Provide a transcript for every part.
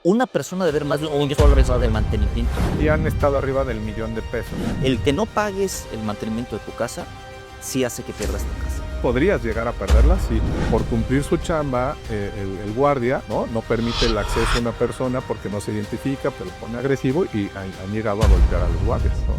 una persona debe ver más de $1,000,000 de mantenimiento. Y han estado arriba del $1,000,000. El que no pagues el mantenimiento de tu casa, sí hace que pierdas tu casa. Podrías llegar a perderla si por cumplir su chamba el guardia no permite el acceso a una persona porque no se identifica, pero pone agresivo y han llegado a golpear a los guardias, ¿no?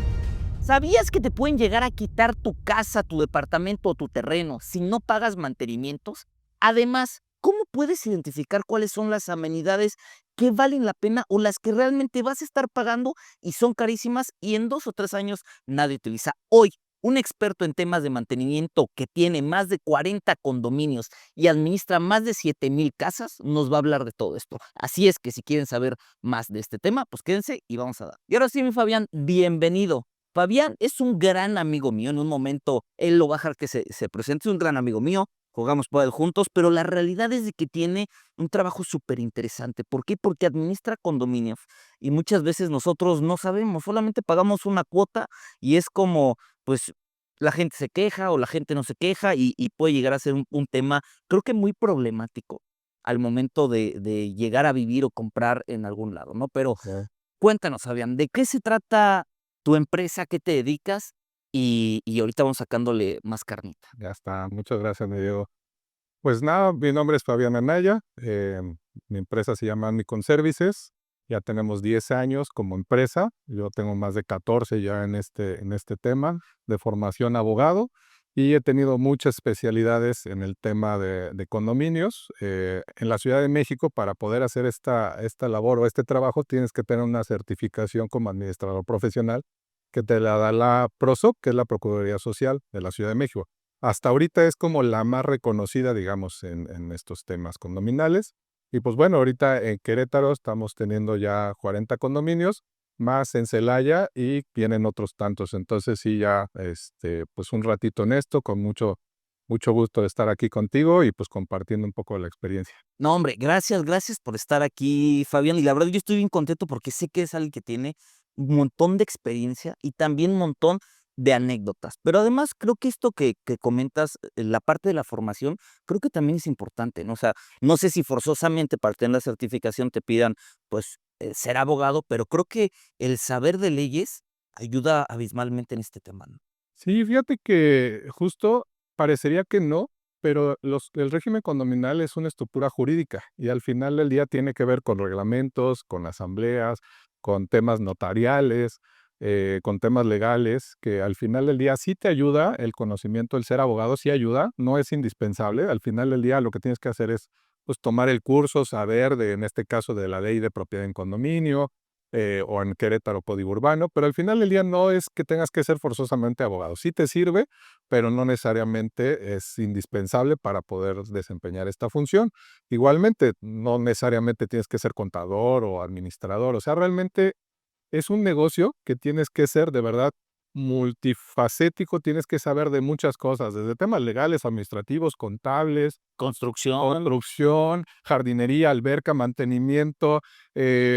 ¿Sabías que te pueden llegar a quitar tu casa, tu departamento o tu terreno si no pagas mantenimientos? Además, ¿cómo puedes identificar cuáles son las amenidades que valen la pena o las que realmente vas a estar pagando y son carísimas y en 2 o 3 años nadie utiliza? Hoy, un experto en temas de mantenimiento que tiene más de 40 condominios y administra más de 7,000 casas, nos va a hablar de todo esto. Así es que si quieren saber más de este tema, pues quédense y vamos a dar. Y ahora sí, mi Fabián, bienvenido. Fabián es un gran amigo mío. En un momento él lo va a dejar que se presente. Es un gran amigo mío. Jugamos pádel juntos, pero la realidad es de que tiene un trabajo súper interesante. ¿Por qué? Porque administra condominios y muchas veces nosotros no sabemos, solamente pagamos una cuota y es como, pues, la gente se queja o la gente no se queja y puede llegar a ser un tema, creo que muy problemático al momento de llegar a vivir o comprar en algún lado, ¿no? Pero Sí. cuéntanos, Fabián, ¿de qué se trata tu empresa? ¿A qué te dedicas? Y ahorita vamos sacándole más carnita. Ya está, muchas gracias, mi Diego. Pues nada, mi nombre es Fabián Anaya, mi empresa se llama Amicon Services, ya tenemos 10 años como empresa, yo tengo más de 14 ya en este tema de formación abogado y he tenido muchas especialidades en el tema de condominios. En la Ciudad de México, para poder hacer esta labor o este trabajo, tienes que tener una certificación como administrador profesional que te la da la PROSOC, que es la Procuraduría Social de la Ciudad de México. Hasta ahorita es como la más reconocida, digamos, en estos temas condominales. Y pues bueno, ahorita en Querétaro estamos teniendo ya 40 condominios, más en Celaya y vienen otros tantos. Entonces sí, ya pues un ratito en esto, con mucho gusto de estar aquí contigo y pues compartiendo un poco de la experiencia. No, hombre, gracias por estar aquí, Fabián. Y la verdad, yo estoy bien contento porque sé que es alguien que tiene un montón de experiencia y también un montón de anécdotas. Pero además, creo que esto que comentas, la parte de la formación, creo que también es importante, ¿no? O sea, no sé si forzosamente para tener la certificación te pidan, pues, ser abogado, pero creo que el saber de leyes ayuda abismalmente en este tema, ¿no? Sí, fíjate que justo parecería que no, pero el régimen condominal es una estructura jurídica y al final del día tiene que ver con reglamentos, con asambleas, con temas notariales, con temas legales, que al final del día sí te ayuda el conocimiento, el ser abogado sí ayuda, no es indispensable. Al final del día lo que tienes que hacer es pues, tomar el curso, saber en este caso de la ley de propiedad en condominio, o en Querétaro Código Urbano, pero al final del día no es que tengas que ser forzosamente abogado. Sí te sirve, pero no necesariamente es indispensable para poder desempeñar esta función. Igualmente, no necesariamente tienes que ser contador o administrador, o sea, realmente es un negocio que tienes que ser de verdad multifacético, tienes que saber de muchas cosas, desde temas legales, administrativos, contables, Construcción. construcción, jardinería, alberca, mantenimiento,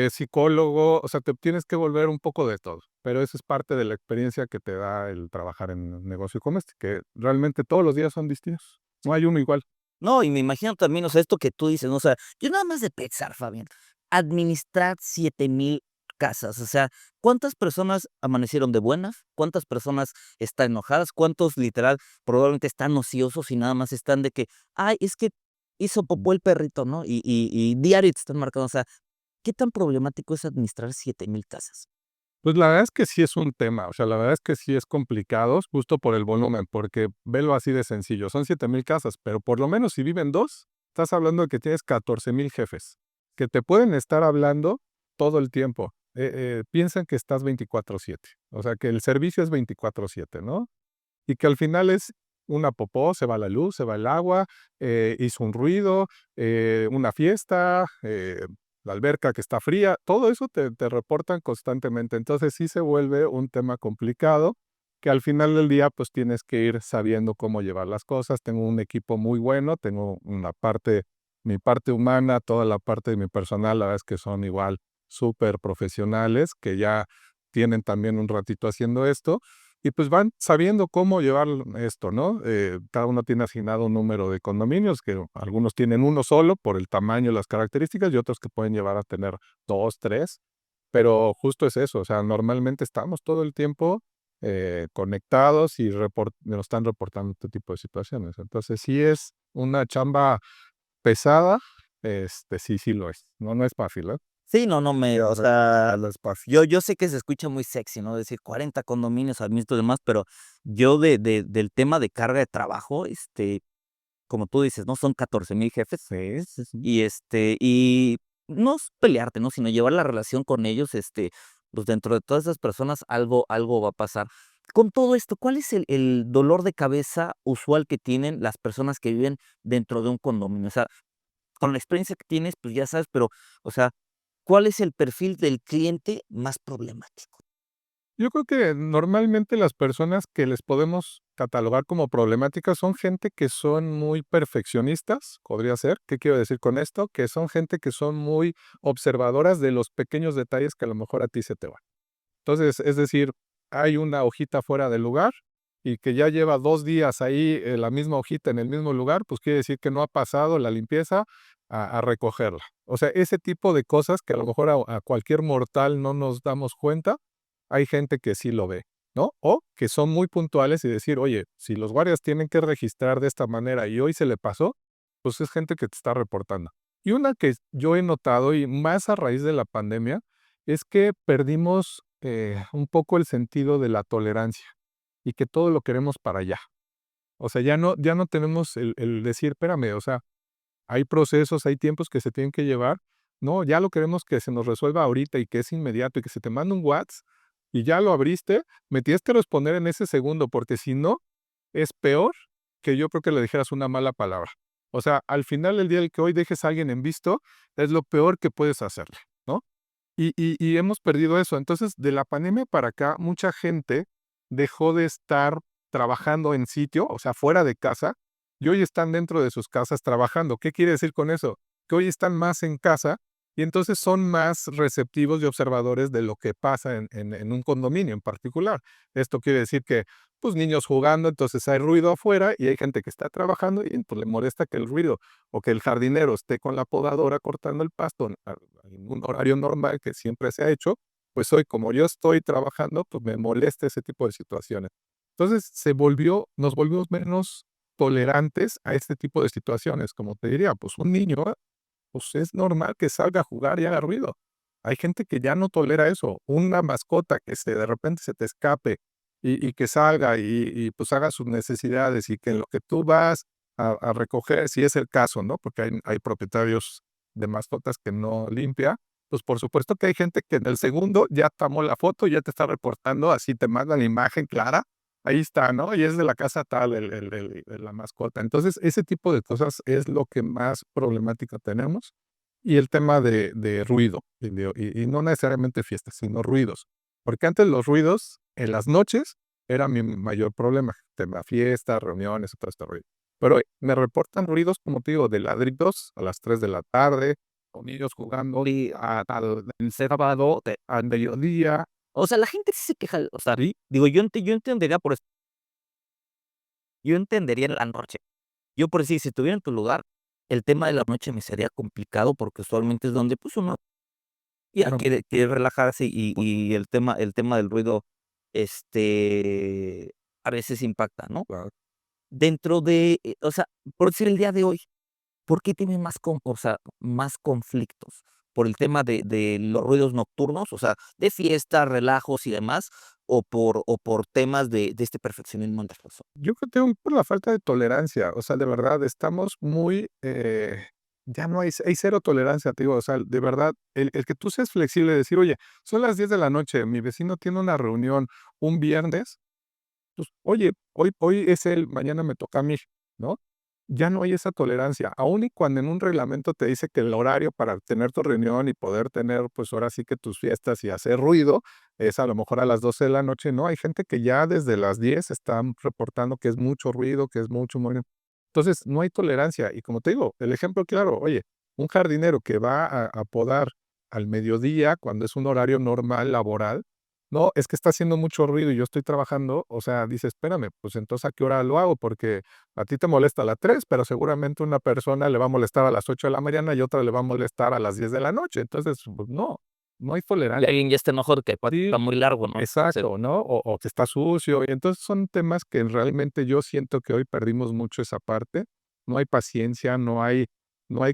psicólogo, o sea, te tienes que volver un poco de todo, pero eso es parte de la experiencia que te da el trabajar en un negocio como este, que realmente todos los días son distintos, no hay uno igual. No, y me imagino también, o sea, esto que tú dices, ¿no? O sea, yo nada más de pensar, Fabián, administrar 7,000 casas, o sea, ¿cuántas personas amanecieron de buenas? ¿Cuántas personas están enojadas? ¿Cuántos literal probablemente están ociosos y nada más están de que, ay, es que hizo popó el perrito, ¿no? Y diario te están marcando, o sea, ¿qué tan problemático es administrar 7,000 casas? Pues la verdad es que sí es un tema, o sea, la verdad es que sí es complicado, justo por el volumen, porque velo así de sencillo, son 7,000 casas, pero por lo menos si viven 2, estás hablando de que tienes 14,000 jefes, que te pueden estar hablando todo el tiempo. Piensan que estás 24/7, o sea, que el servicio es 24/7, ¿no? Y que al final es una popó, se va la luz, se va el agua, hizo un ruido, una fiesta, la alberca que está fría, todo eso te reportan constantemente. Entonces sí se vuelve un tema complicado que al final del día pues tienes que ir sabiendo cómo llevar las cosas. Tengo un equipo muy bueno, tengo mi parte humana, toda la parte de mi personal, la verdad es que son igual súper profesionales, que ya tienen también un ratito haciendo esto. y pues van sabiendo cómo llevar esto, ¿no? Cada uno tiene asignado un número de condominios, que algunos tienen uno solo por el tamaño y las características, y otros que pueden llevar a tener 2, 3, pero justo es eso, o sea, normalmente estamos todo el tiempo conectados y nos están reportando este tipo de situaciones. Entonces, sí es una chamba pesada, sí, sí lo es. No, no es fácil, ¿eh? Sí, no, no me, o sea, No es fácil. yo sé que se escucha muy sexy, ¿no? Decir 40 condominios, administro y demás, pero yo del tema de carga de trabajo, como tú dices, ¿no? Son 14,000 jefes Sí, sí, sí. y no es pelearte, ¿no? Sino llevar la relación con ellos, pues dentro de todas esas personas algo va a pasar. Con todo esto, ¿cuál es el dolor de cabeza usual que tienen las personas que viven dentro de un condominio? O sea, con la experiencia que tienes, pues ya sabes, pero, o sea, ¿cuál es el perfil del cliente más problemático? Yo creo que normalmente las personas que les podemos catalogar como problemáticas son gente que son muy perfeccionistas, podría ser. ¿Qué quiero decir con esto? Que son gente que son muy observadoras de los pequeños detalles que a lo mejor a ti se te van. Entonces, es decir, hay una hojita fuera del lugar y que ya lleva 2 días ahí, la misma hojita en el mismo lugar, pues quiere decir que no ha pasado la limpieza a recogerla. O sea, ese tipo de cosas que a lo mejor a cualquier mortal no nos damos cuenta, hay gente que sí lo ve, ¿no? O que son muy puntuales y decir: "Oye, si los guardias tienen que registrar de esta manera y hoy se le pasó", pues es gente que te está reportando. Y una que yo he notado, y más a raíz de la pandemia, es que perdimos un poco el sentido de la tolerancia y que todo lo queremos para allá. O sea, ya no tenemos el decir, espérame, o sea, hay procesos, hay tiempos que se tienen que llevar. No, ya lo queremos que se nos resuelva ahorita y que es inmediato y que se te manda un WhatsApp y ya lo abriste, me tienes que responder en ese segundo, porque si no, es peor que yo creo que le dijeras una mala palabra. O sea, al final del día, el que hoy dejes a alguien en visto es lo peor que puedes hacerle, ¿no? Y hemos perdido eso. Entonces, de la pandemia para acá, mucha gente dejó de estar trabajando en sitio, o sea, fuera de casa, y hoy están dentro de sus casas trabajando. ¿Qué quiere decir con eso? Que hoy están más en casa y entonces son más receptivos y observadores de lo que pasa en un condominio en particular. Esto quiere decir que, pues, niños jugando, entonces hay ruido afuera y hay gente que está trabajando y pues le molesta que el ruido o que el jardinero esté con la podadora cortando el pasto en un horario normal que siempre se ha hecho, pues hoy como yo estoy trabajando, pues me molesta ese tipo de situaciones. Entonces nos volvimos menos tolerantes a este tipo de situaciones. Como te diría, pues un niño, pues es normal que salga a jugar y haga ruido. Hay gente que ya no tolera eso. Una mascota que de repente se te escape y que salga y pues haga sus necesidades y que en lo que tú vas a recoger, si es el caso, ¿no? Porque hay propietarios de mascotas que no limpia, pues por supuesto que hay gente que en el segundo ya tomó la foto, ya te está reportando, así te manda la imagen clara, ahí está, ¿no? Y es de la casa tal, la mascota. Entonces, ese tipo de cosas es lo que más problemática tenemos. Y el tema de ruido, y no necesariamente fiestas, sino ruidos. Porque antes los ruidos en las noches era mi mayor problema, tema fiestas, reuniones, todo este ruido. Pero hoy me reportan ruidos, como te digo, de ladridos a las 3 de la tarde, o niños jugando y al el sábado al mediodía. O sea, la gente sí se queja, o sea, Sí, digo, yo entendería por eso, yo entendería en la noche. Yo por decir, si estuviera en tu lugar, el tema de la noche me sería complicado porque usualmente es donde, pues, uno ya claro, quiere relajarse pues, y el tema del ruido, a veces impacta, ¿no? claro. Dentro de, o sea, por decir el día de hoy, ¿por qué tienen o sea, más conflictos? ¿Por el tema de los ruidos nocturnos, o sea, de fiestas, relajos y demás, o por temas de este perfeccionismo en las personas? Yo creo que por la falta de tolerancia, o sea, de verdad, estamos muy, ya no hay cero tolerancia, te digo, o sea, de verdad, el que tú seas flexible, decir: "Oye, son las 10 de la noche, mi vecino tiene una reunión un viernes, pues, oye, hoy es él, mañana me toca a mí", ¿no? Ya no hay esa tolerancia, aun y cuando en un reglamento te dice que el horario para tener tu reunión y poder tener, pues, ahora sí que tus fiestas y hacer ruido es a lo mejor a las 12 de la noche, ¿no? Hay gente que ya desde las 10 están reportando que es mucho ruido, que es mucho movimiento. Entonces, no hay tolerancia. Y como te digo, el ejemplo claro, oye, un jardinero que va a podar al mediodía, cuando es un horario normal laboral, No, es que está haciendo mucho ruido y yo estoy trabajando, o sea, dice, espérame, pues entonces ¿a qué hora lo hago? Porque a ti te molesta a las 3, pero seguramente una persona le va a molestar a las 8 de la mañana y otra le va a molestar a las 10 de la noche. Entonces, pues no, no hay Y tolerancia. alguien ya está enojado que Sí, está muy largo, ¿no? Sí. exacto, ¿no? O que está sucio. Y entonces son temas que realmente yo siento que hoy perdimos mucho esa parte. No hay paciencia, no hay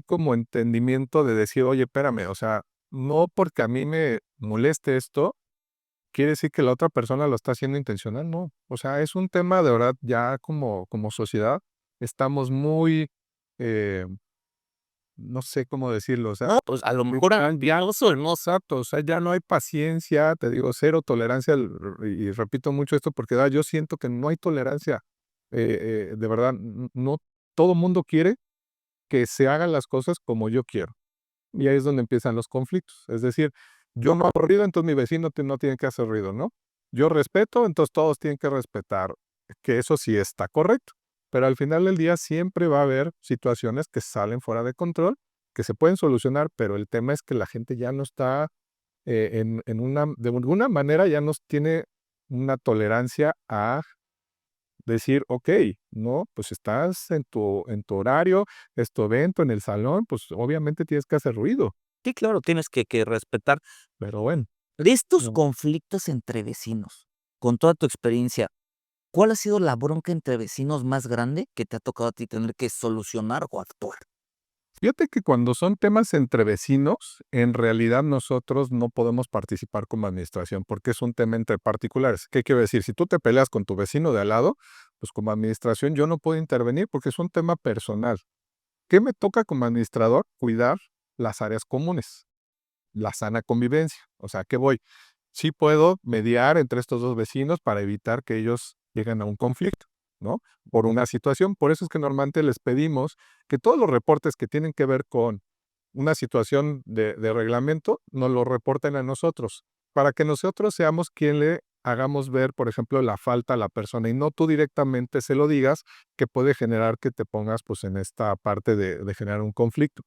como entendimiento de decir, oye, espérame, o sea, no porque a mí me moleste esto, quiere decir que la otra persona lo está haciendo intencional, no. O sea, es un tema de verdad ya como sociedad, estamos muy, eh, no sé cómo decirlo, o sea, No, pues a lo mejor ya no. exacto, o sea, ya no hay paciencia, te digo, cero tolerancia, y repito mucho esto porque da, yo siento que no hay tolerancia, de verdad, no todo mundo quiere que se hagan las cosas como yo quiero. Y ahí es donde empiezan los conflictos. Es decir, yo no hago ruido, entonces mi vecino no tiene que hacer ruido, ¿no? Yo respeto, entonces todos tienen que respetar, que eso sí está correcto. Pero al final del día siempre va a haber situaciones que salen fuera de control, que se pueden solucionar, pero el tema es que la gente ya no está de alguna manera ya no tiene una tolerancia a decir, ok, no, pues estás en tu horario, es tu evento en el salón, pues obviamente tienes que hacer ruido. Sí, claro, tienes que respetar. Pero bueno, De estos no. conflictos entre vecinos, con toda tu experiencia, ¿cuál ha sido la bronca entre vecinos más grande que te ha tocado a ti tener que solucionar o actuar? Fíjate que cuando son temas entre vecinos, en realidad nosotros no podemos participar como administración porque es un tema entre particulares. ¿Qué quiero decir? Si tú te peleas con tu vecino de al lado, pues como administración yo no puedo intervenir porque es un tema personal. ¿Qué me toca como administrador? Cuidar las áreas comunes, la sana convivencia. O sea, ¿qué voy? Sí puedo mediar entre estos dos vecinos para evitar que ellos lleguen a un conflicto, ¿no? Por una situación. Por eso es que normalmente les pedimos que todos los reportes que tienen que ver con una situación de reglamento nos lo reporten a nosotros, para que nosotros seamos quien le hagamos ver, por ejemplo, la falta a la persona y no tú directamente se lo digas, que puede generar que te pongas pues en esta parte de generar un conflicto.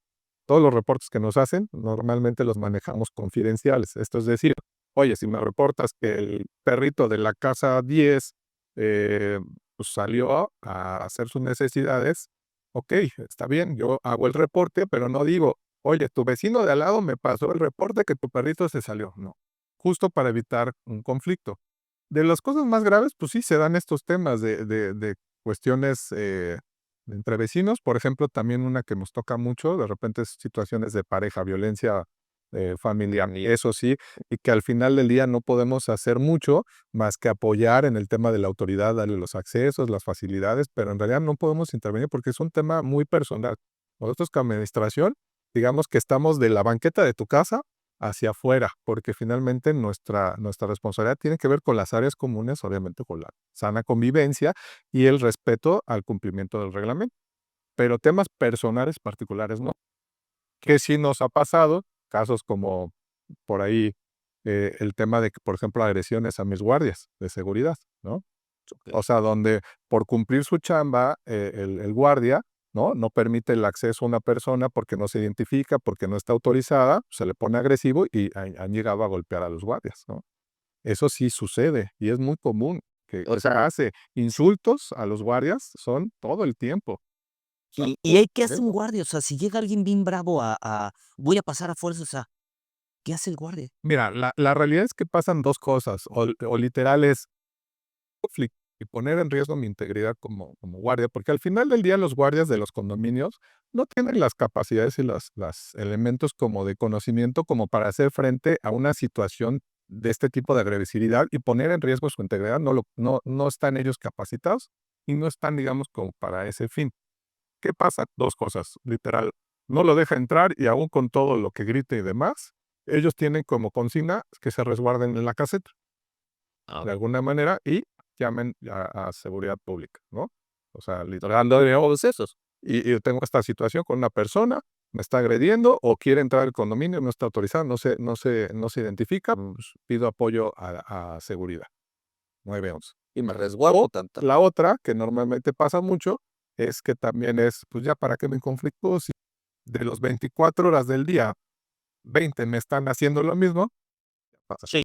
Todos los reportes que nos hacen normalmente los manejamos confidenciales. Esto es decir, oye, si me reportas que el perrito de la casa 10 pues salió a hacer sus necesidades, ok, está bien, yo hago el reporte, pero no digo, oye, tu vecino de al lado me pasó el reporte que tu perrito se salió. No, justo para evitar un conflicto. De las cosas más graves, pues sí, se dan estos temas de cuestiones entre vecinos. Por ejemplo, también una que nos toca mucho, de repente es situaciones de pareja, violencia familiar, y eso sí, y que al final del día no podemos hacer mucho más que apoyar en el tema de la autoridad, darle los accesos, las facilidades, pero en realidad no podemos intervenir porque es un tema muy personal. Nosotros como administración, digamos que estamos de la banqueta de tu casa hacia afuera, porque finalmente nuestra responsabilidad tiene que ver con las áreas comunes, obviamente con la sana convivencia y el respeto al cumplimiento del reglamento, pero temas personales particulares no. Que sí nos ha pasado, casos como por ahí el tema de que, por ejemplo, agresiones a mis guardias de seguridad, ¿no? O Okey. sea, donde por cumplir su chamba, el guardia, ¿no? No permite el acceso a una persona porque no se identifica, porque no está autorizada, se le pone agresivo y han llegado a golpear a los guardias, ¿no? Eso sí sucede y es muy común O que sea, pase. Insultos a los guardias son todo el tiempo. y ahí, ¿qué hace un guardia? O sea, si llega alguien bien bravo a voy a pasar a fuerza, o sea, ¿qué hace el guardia? Mira, la realidad es que pasan 2 cosas, o literal es conflicto y poner en riesgo mi integridad como guardia, porque al final del día los guardias de los condominios no tienen las capacidades y los elementos como de conocimiento como para hacer frente a una situación de este tipo de agresividad y poner en riesgo su integridad. No están ellos capacitados y no están, digamos, como para ese fin. ¿Qué pasa? 2 cosas, literal. No lo deja entrar y aún con todo lo que grite y demás, ellos tienen como consigna que se resguarden en la caseta Ah, de alguna manera y llamen a seguridad pública, ¿no? O sea, literal, todos esos. Y tengo esta situación con una persona, me está agrediendo o quiere entrar al condominio, no está autorizado, no se identifica, pues, pido apoyo a seguridad, 911. y me resguardo tanto. La otra, que normalmente pasa mucho, es que también es, pues ya para qué me conflictúo si de los 24 horas del día, 20 me están haciendo lo mismo, pasa. Sí.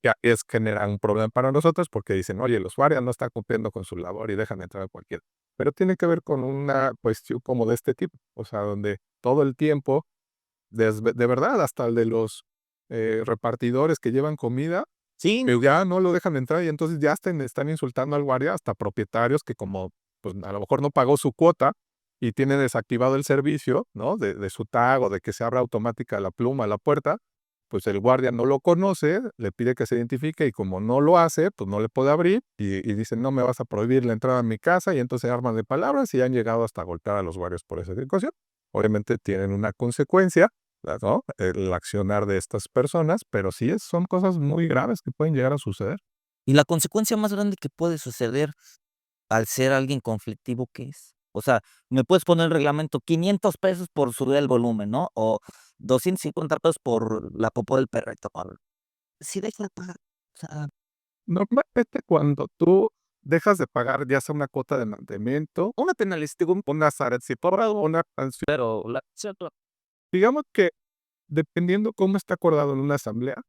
ya genera un problema para nosotros porque dicen, oye, los guardias no están cumpliendo con su labor y dejan entrar a cualquiera. Pero tiene que ver con una cuestión como de este tipo, o sea, donde todo el tiempo, de verdad, hasta el de los repartidores que llevan comida, Sí, que ya no lo dejan entrar y entonces ya están insultando al guardia, hasta propietarios que como pues a lo mejor no pagó su cuota y tiene desactivado el servicio, ¿no? De su tag o de que se abra automática la pluma, la puerta, pues el guardia no lo conoce, le pide que se identifique y como no lo hace, pues no le puede abrir y dicen, no me vas a prohibir la entrada a mi casa y entonces arman de palabras y han llegado hasta golpear a los guardias por esa situación. Obviamente tienen una consecuencia, ¿no? El accionar de estas personas, pero sí son cosas muy graves que pueden llegar a suceder. y la consecuencia más grande que puede suceder al ser alguien conflictivo, ¿qué es? O sea, me puedes poner el reglamento, 500 pesos por subir el volumen, ¿no? O 250 pesos por la popó del perrito. Sí, deja de pagar. O sea, Normalmente cuando tú dejas de pagar ya sea una cuota de mantenimiento, una penalización, una sanción, una sanción, pero la digamos que dependiendo cómo está acordado en una asamblea,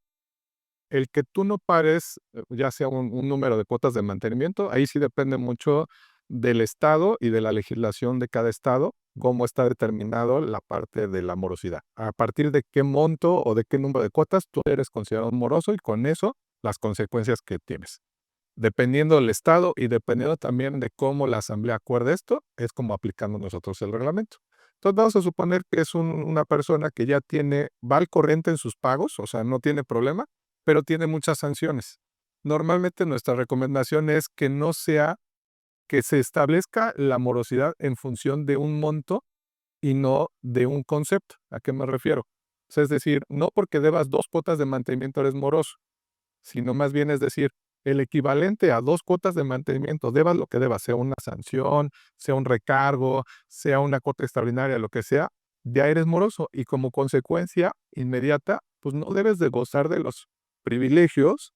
el que tú no pares, ya sea un número de cuotas de mantenimiento, ahí sí depende mucho del estado y de la legislación de cada estado, cómo está determinado la parte de la morosidad. A partir de qué monto o de qué número de cuotas tú eres considerado un moroso y con eso las consecuencias que tienes. Dependiendo del estado y dependiendo también de cómo la asamblea acuerde esto, es como aplicamos nosotros el reglamento. Entonces vamos a suponer que es una persona que ya va al corriente en sus pagos, o sea, no tiene problema, pero tiene muchas sanciones. Normalmente nuestra recomendación es que no sea que se establezca la morosidad en función de un monto y no de un concepto. ¿A qué me refiero? O sea, es decir, no porque debas 2 cuotas de mantenimiento eres moroso, sino más bien es decir, el equivalente a 2 cuotas de mantenimiento, debas lo que debas, sea una sanción, sea un recargo, sea una cuota extraordinaria, lo que sea, ya eres moroso y como consecuencia inmediata, pues no debes de gozar de los privilegios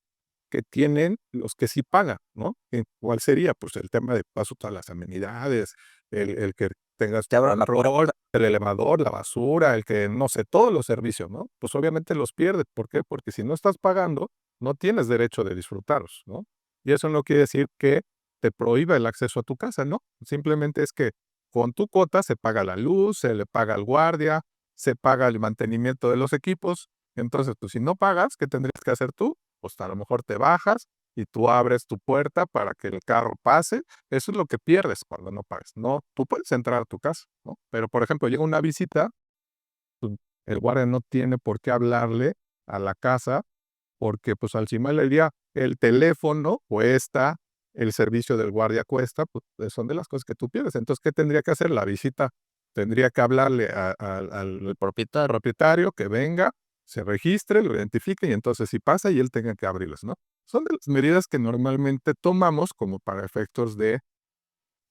que tienen los que sí pagan, ¿no? ¿Cuál sería? Pues el tema de paso todas las amenidades, el que tengas te abran la control, puerta. el elevador, la basura, el que, no sé, todos los servicios, ¿no? Pues obviamente los pierdes. ¿Por qué? Porque si no estás pagando, no tienes derecho de disfrutarlos, ¿no? Y eso no quiere decir que te prohíba el acceso a tu casa, ¿no? Simplemente es que con tu cuota se paga la luz, se le paga al guardia, se paga el mantenimiento de los equipos. Entonces, pues si no pagas, ¿qué tendrías que hacer tú? Pues a lo mejor te bajas y tú abres tu puerta para que el carro pase. Eso es lo que pierdes cuando no pagas. No, tú puedes entrar a tu casa, ¿no? Pero, por ejemplo, llega una visita, pues, el guardia no tiene por qué hablarle a la casa porque, pues, al final del día, el teléfono cuesta, el servicio del guardia cuesta, pues, son de las cosas que tú pierdes. Entonces, ¿qué tendría que hacer? La visita tendría que hablarle al propietario que venga, se registre, lo identifique y entonces si pasa y él tenga que abrirlos, ¿no? Son de las medidas que normalmente tomamos como para efectos de,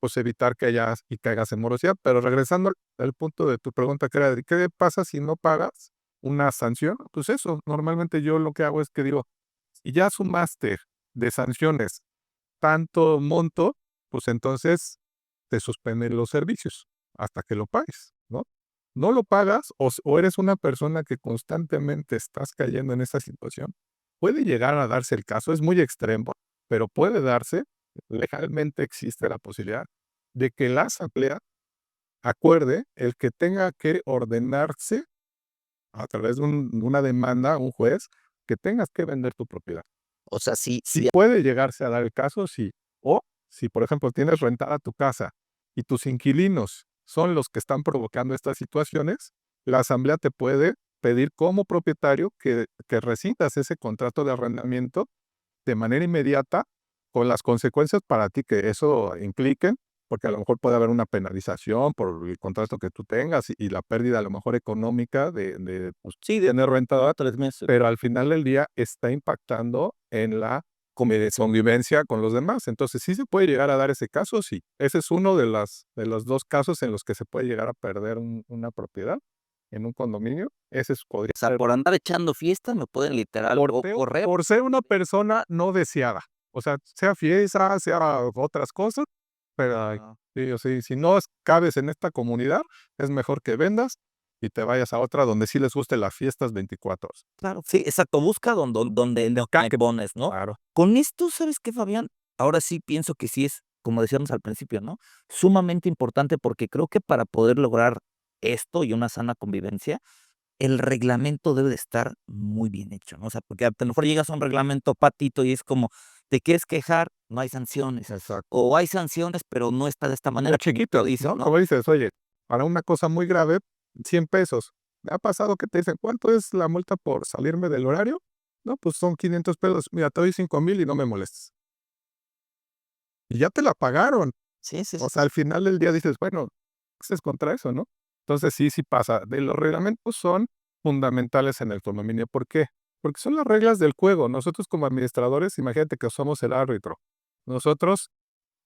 pues, evitar que caigas en morosidad. Pero regresando al punto de tu pregunta que era de, ¿qué pasa si no pagas una sanción? Pues eso, normalmente yo lo que hago es que digo, si ya sumaste de sanciones tanto monto, pues entonces te suspenden los servicios hasta que lo pagues, ¿no? No lo pagas o eres una persona que constantemente estás cayendo en esta situación, puede llegar a darse el caso, es muy extremo, pero puede darse, legalmente existe la posibilidad de que la asamblea acuerde el que tenga que ordenarse a través de una demanda a un juez que tengas que vender tu propiedad. O sea, Sí si puede llegarse a dar el caso, sí. O si, por ejemplo, tienes rentada tu casa y tus inquilinos son los que están provocando estas situaciones, la asamblea te puede pedir como propietario que rescindas ese contrato de arrendamiento de manera inmediata con las consecuencias para ti que eso implique, porque a lo mejor puede haber una penalización por el contrato que tú tengas y la pérdida a lo mejor económica de pues, sí, de tener rentada, 3 meses. pero al final del día está impactando en la convivencia con los demás. Entonces, ¿sí se puede llegar a dar ese caso? Sí. Ese es uno de los 2 casos en los que se puede llegar a perder una propiedad en un condominio. Podría O sea, ser por andar echando fiesta me pueden literal o correr. por ser una persona no deseada. O sea, sea fiesta, sea otras cosas, pero Ah, sí, o sí, si no cabes en esta comunidad, es mejor que vendas y te vayas a otra donde sí les guste las fiestas 24 horas. Claro, sí, exacto, busca donde lo que pones, ¿no? Claro. Con esto, ¿sabes qué, Fabián? Ahora sí pienso que sí es, como decíamos al principio, ¿no? Sumamente importante, porque creo que para poder lograr esto y una sana convivencia, el reglamento debe de estar muy bien hecho, ¿no? O sea, porque a lo mejor llegas a un reglamento patito y es como, te quieres quejar, no hay sanciones, Exacto. o hay sanciones, pero no está de esta manera, O chiquito, dice, ¿no? ¿no? Como dices, oye, para una cosa muy grave, 100 pesos. ¿Me ha pasado que te dicen, cuánto es la multa por salirme del horario? No, pues son 500 pesos. Mira, te doy 5,000 y no me molestes. Y ya te la pagaron. Sí, sí, O sí. sea, al final del día dices, bueno, ¿qué es contra eso, no? Entonces sí, sí pasa. De los reglamentos son fundamentales en el condominio. ¿Por qué? Porque son las reglas del juego. Nosotros como administradores, imagínate que somos el árbitro. Nosotros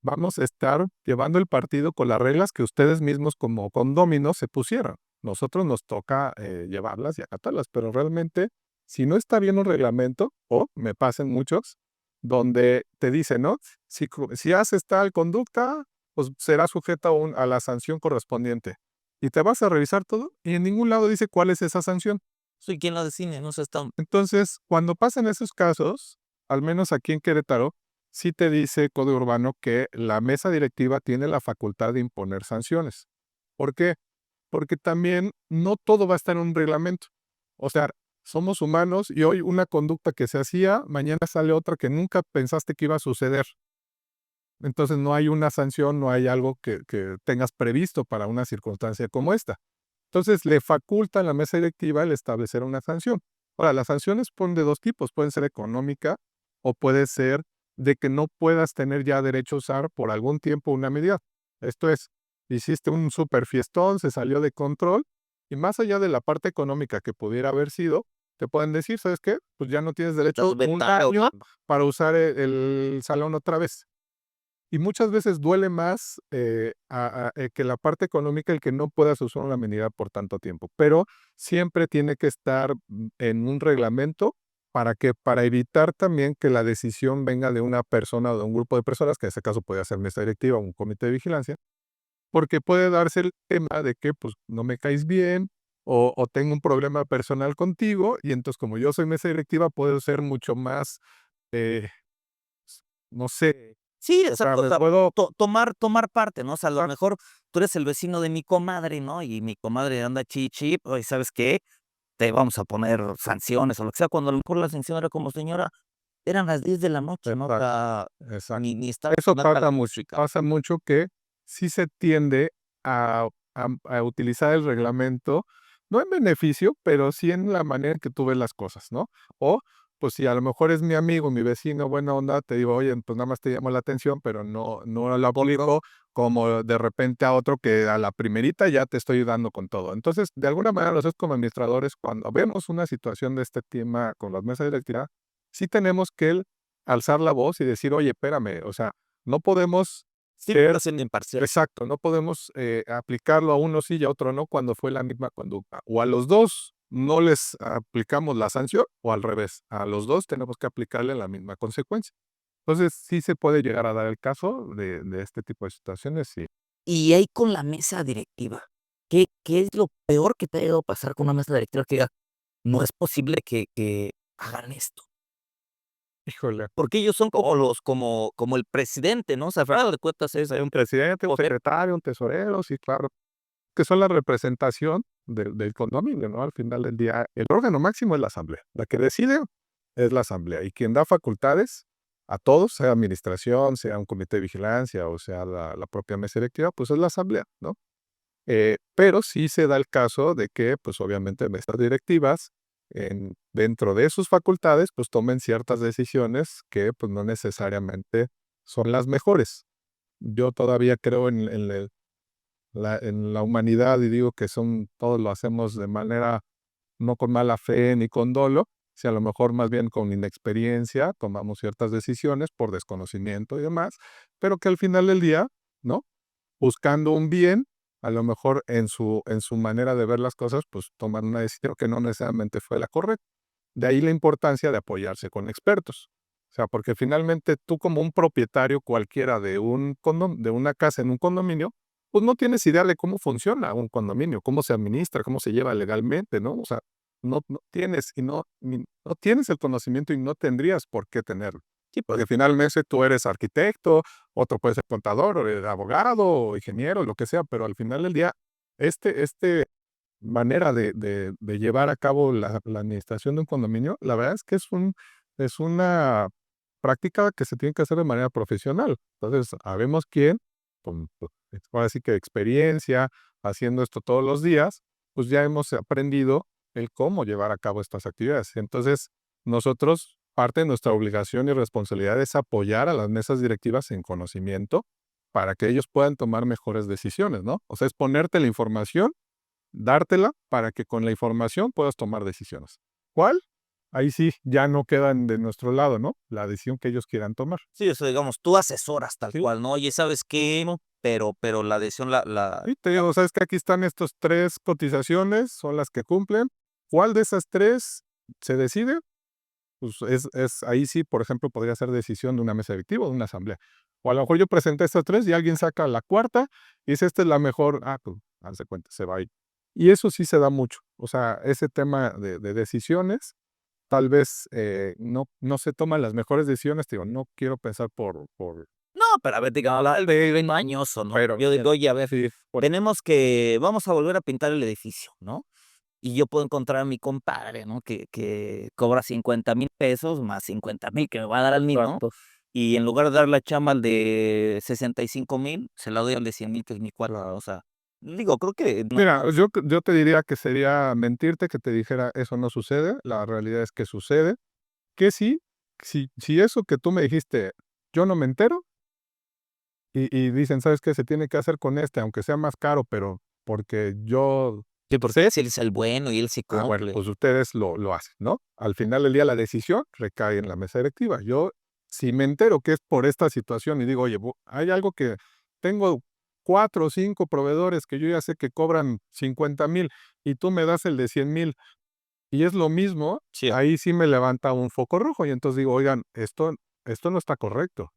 vamos a estar llevando el partido con las reglas que ustedes mismos como condóminos se pusieron. Nosotros nos toca llevarlas y acatarlas, pero realmente, si no está bien un reglamento, o me pasan muchos, donde te dicen, ¿no? Si haces tal conducta, pues será sujeta a la sanción correspondiente. Y te vas a revisar todo y en ningún lado dice cuál es esa sanción. Soy quien lo define, no sé, está Entonces, cuando pasan esos casos, al menos aquí en Querétaro, sí te dice Código Urbano que la mesa directiva tiene la facultad de imponer sanciones. ¿Por qué? Porque también no todo va a estar en un reglamento. O sea, somos humanos y hoy una conducta que se hacía, mañana sale otra que nunca pensaste que iba a suceder. Entonces no hay una sanción, no hay algo que tengas previsto para una circunstancia como esta. Entonces le faculta a la mesa directiva el establecer una sanción. Ahora, las sanciones son de dos tipos, pueden ser económica o puede ser de que no puedas tener ya derecho a usar por algún tiempo una medida. Esto es, hiciste un super fiestón, se salió de control y más allá de la parte económica que pudiera haber sido, te pueden decir, ¿sabes qué? Pues ya no tienes derecho un año para usar el salón otra vez. Y muchas veces duele más que la parte económica el que no puedas usar una amenidad por tanto tiempo, pero siempre tiene que estar en un reglamento para evitar también que la decisión venga de una persona o de un grupo de personas, que en este caso puede ser mesa directiva o un comité de vigilancia, porque puede darse el tema de que pues no me caes bien o tengo un problema personal contigo y entonces como yo soy mesa directiva puedo ser mucho más, eh, no sé, sí, o sea, exacto, o me sea, puedo. tomar parte, ¿no? O sea, a lo mejor tú eres el vecino de mi comadre, ¿no? Y mi comadre anda chi, oye, ¿sabes qué? Te vamos a poner sanciones o lo que sea, cuando a lo mejor la sanción era como: "Señora, eran las 10 de la noche", ¿no? O Exacto, sea, exacto. ni estaba Eso sonando la música. pasa mucho que sí se tiende a utilizar el reglamento, no en beneficio, pero sí en la manera en que tú ves las cosas, ¿no? O, pues, si a lo mejor es mi amigo, mi vecino, buena onda, te digo: "Oye, pues, nada más te llamo la atención", pero no lo aplico como de repente a otro que a la primerita ya te estoy dando con todo. Entonces, de alguna manera, nosotros como administradores, cuando vemos una situación de este tema con las mesas directivas, sí tenemos que alzar la voz y decir: "Oye, espérame, o sea, no podemos Sí, ser". está siendo imparcial. Exacto, no podemos, aplicarlo a uno sí y a otro no, cuando fue la misma conducta. O a los 2 no les aplicamos la sanción, o al revés, a los 2 tenemos que aplicarle la misma consecuencia. Entonces, sí se puede llegar a dar el caso de este tipo de situaciones, sí. Y ahí con la mesa directiva, ¿qué es lo peor que te ha llegado a pasar con una mesa directiva que diga: "No es posible que hagan esto"? Híjole, Porque ellos son como como el presidente, ¿no? O sea, al final de cuentas es hay un presidente, un poder. secretario, un tesorero, sí, claro, que son la representación del condominio, ¿no? Al final del día, el órgano máximo es la asamblea. La que decide es la asamblea y quien da facultades a todos, sea administración, sea un comité de vigilancia o sea la propia mesa directiva, pues es la asamblea, ¿no? Pero sí se da el caso de que, pues obviamente mesas directivas, dentro de sus facultades, pues tomen ciertas decisiones que pues no necesariamente son las mejores. Yo todavía creo en la humanidad y digo que todos lo hacemos de manera no con mala fe ni con dolo, si a lo mejor más bien con inexperiencia tomamos ciertas decisiones por desconocimiento y demás, pero que al final del día, ¿no? Buscando un bien, a lo mejor en su manera de ver las cosas, pues toman una decisión que no necesariamente fue la correcta. De ahí la importancia de apoyarse con expertos. O sea, porque finalmente tú como un propietario cualquiera de una casa en un condominio, pues no tienes idea de cómo funciona un condominio, cómo se administra, cómo se lleva legalmente, ¿no? O sea, no tienes no tienes el conocimiento y no tendrías por qué tenerlo. Sí, pues. Porque finalmente tú eres arquitecto, otro puede ser contador, o abogado, o ingeniero, lo que sea, pero al final del día, este manera de llevar a cabo la administración de un condominio, la verdad es que es una práctica que se tiene que hacer de manera profesional. Entonces, habemos quién, con ahora sí que experiencia, haciendo esto todos los días, pues ya hemos aprendido el cómo llevar a cabo estas actividades. Entonces, nosotros, parte de nuestra obligación y responsabilidad es apoyar a las mesas directivas en conocimiento para que ellos puedan tomar mejores decisiones, ¿no? O sea, es ponerte la información, dártela para que con la información puedas tomar decisiones. ¿Cuál? Ahí sí, ya no quedan de nuestro lado, ¿no? La decisión que ellos quieran tomar. Sí, o sea, digamos, tú asesoras tal Sí. cual, ¿no? Oye, ¿sabes qué? Pero la decisión la Sí, te digo, sabes que aquí están estos 3 cotizaciones, son las que cumplen. ¿Cuál de esas 3 se decide? Pues ahí sí, por ejemplo, podría ser decisión de una mesa directiva o de una asamblea. O a lo mejor yo presenté estas 3 y alguien saca la cuarta y dice: "Esta es la mejor". Pues, haz de cuenta, se va ahí. Y eso sí se da mucho. O sea, ese tema de decisiones, tal vez, no se toman las mejores decisiones, te digo, no quiero pensar por no, pero a ver, digamos, la el mañoso, ¿no? pero Yo digo: "Oye, a ver, sí, vamos a volver a pintar el edificio", ¿no? Y yo puedo encontrar a mi compadre, ¿no? Que cobra 50,000 pesos más 50,000 que me va a dar a mí, ¿no? exacto. Y en lugar de dar la chamba al de 65,000, se la doy al de 100,000, que es mi cuate, Claro. o sea, digo, creo que no. Mira, yo te diría que sería mentirte que te dijera: "Eso no sucede". La realidad es que sucede, que sí, si eso que tú me dijiste, yo no me entero, y dicen: "¿Sabes qué? Se tiene que hacer con este, aunque sea más caro, pero porque yo Sí, porque sé". si él es el bueno y él sí Bueno, cumple. pues ustedes lo hacen, ¿no? Al final del día la decisión recae en la mesa directiva. Yo, si me entero que es por esta situación y digo: "Oye, hay algo que tengo 4 o 5 proveedores que yo ya sé que cobran 50,000 y tú me das el de 100,000 y es lo mismo", Sí. ahí sí me levanta un foco rojo y entonces digo: "Oigan, esto no está correcto".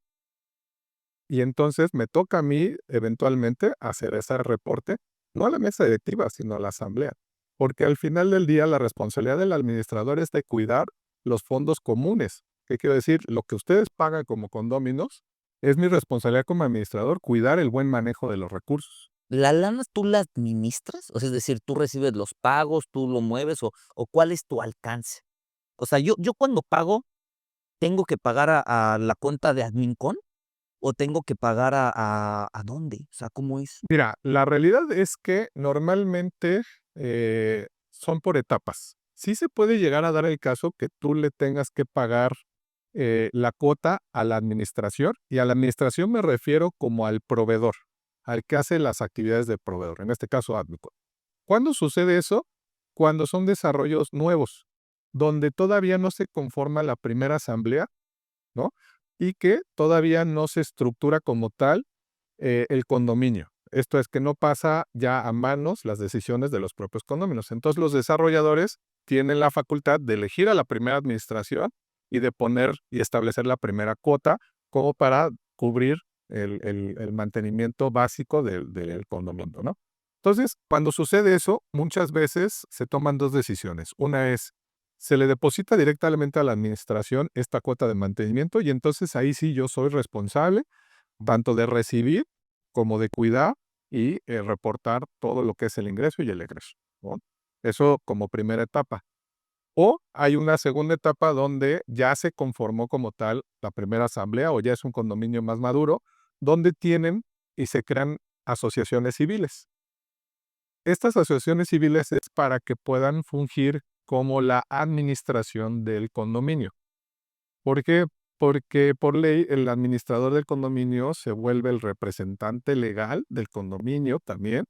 Y entonces me toca a mí eventualmente hacer ese reporte, no a la mesa directiva, sino a la asamblea. Porque al final del día la responsabilidad del administrador es de cuidar los fondos comunes. ¿Qué quiero decir? Lo que ustedes pagan como condóminos es mi responsabilidad como administrador cuidar el buen manejo de los recursos. ¿La lana tú la administras? O sea, es decir, ¿tú recibes los pagos, tú lo mueves o cuál es tu alcance? O sea, yo cuando pago, ¿tengo que pagar a la cuenta de Admincon o tengo que pagar a dónde? O sea, ¿cómo es? Mira, la realidad es que normalmente son por etapas. Sí se puede llegar a dar el caso que tú le tengas que pagar la cuota a la administración, y a la administración me refiero como al proveedor, al que hace las actividades de proveedor, en este caso Admico. ¿Cuándo sucede eso? Cuando son desarrollos nuevos, donde todavía no se conforma la primera asamblea, ¿no? Y que todavía no se estructura como tal el condominio. Esto es que no pasa ya a manos las decisiones de los propios condominios. Entonces los desarrolladores tienen la facultad de elegir a la primera administración y de poner y establecer la primera cuota como para cubrir el mantenimiento básico del condominio, ¿no? Entonces, cuando sucede eso, muchas veces se toman dos decisiones. Una es, se le deposita directamente a la administración esta cuota de mantenimiento y entonces ahí sí yo soy responsable tanto de recibir como de cuidar y reportar todo lo que es el ingreso y el egreso, ¿no? Eso como primera etapa. O hay una segunda etapa donde ya se conformó como tal la primera asamblea o ya es un condominio más maduro, donde tienen y se crean asociaciones civiles. Estas asociaciones civiles es para que puedan fungir como la administración del condominio. ¿Por qué? Porque por ley el administrador del condominio se vuelve el representante legal del condominio también.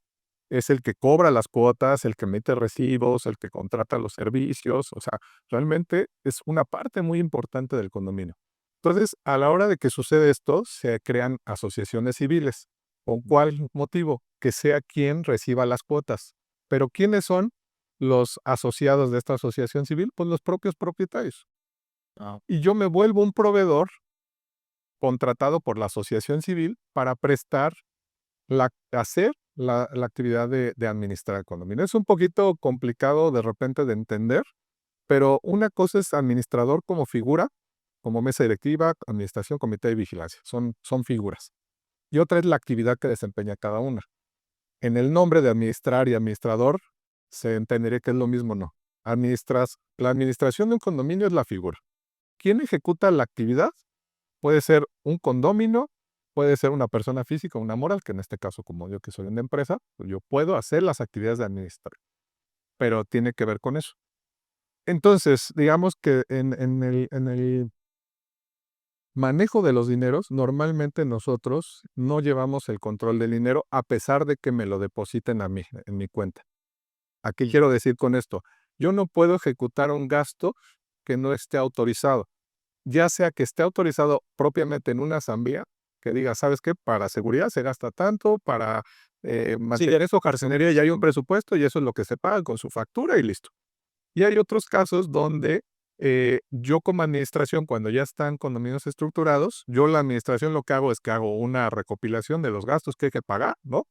Es el que cobra las cuotas, el que emite recibos, el que contrata los servicios. O sea, realmente es una parte muy importante del condominio. Entonces, a la hora de que sucede esto, se crean asociaciones civiles. ¿Con cuál motivo? Que sea quien reciba las cuotas. Pero ¿quiénes son los asociados de esta asociación civil? Pues los propios propietarios. Ah, Y yo me vuelvo un proveedor contratado por la asociación civil para prestar hacer la actividad de administrar el condominio. Es un poquito complicado de repente de entender, pero una cosa es administrador como figura, como mesa directiva, administración, comité de vigilancia. Son figuras. Y otra es la actividad que desempeña cada una. En el nombre de administrar y administrador se entendería que es lo mismo, ¿no? La administración de un condominio es la figura. ¿Quién ejecuta la actividad? Puede ser un condominio, puede ser una persona física, una moral, que en este caso, como yo que soy una empresa, pues yo puedo hacer las actividades de administrar, pero tiene que ver con eso. Entonces, digamos que en el manejo de los dineros, normalmente nosotros no llevamos el control del dinero a pesar de que me lo depositen a mí, en mi cuenta. ¿A qué quiero decir con esto? Yo no puedo ejecutar un gasto que no esté autorizado, ya sea que esté autorizado propiamente en una asamblea, que diga, ¿sabes qué? Para seguridad se gasta tanto, para mantener eso, jardinería, ya hay un presupuesto y eso es lo que se paga con su factura y listo. Y hay otros casos donde yo como administración, cuando ya están condominios estructurados, yo la administración lo que hago es que hago una recopilación de los gastos que hay que pagar, ¿no?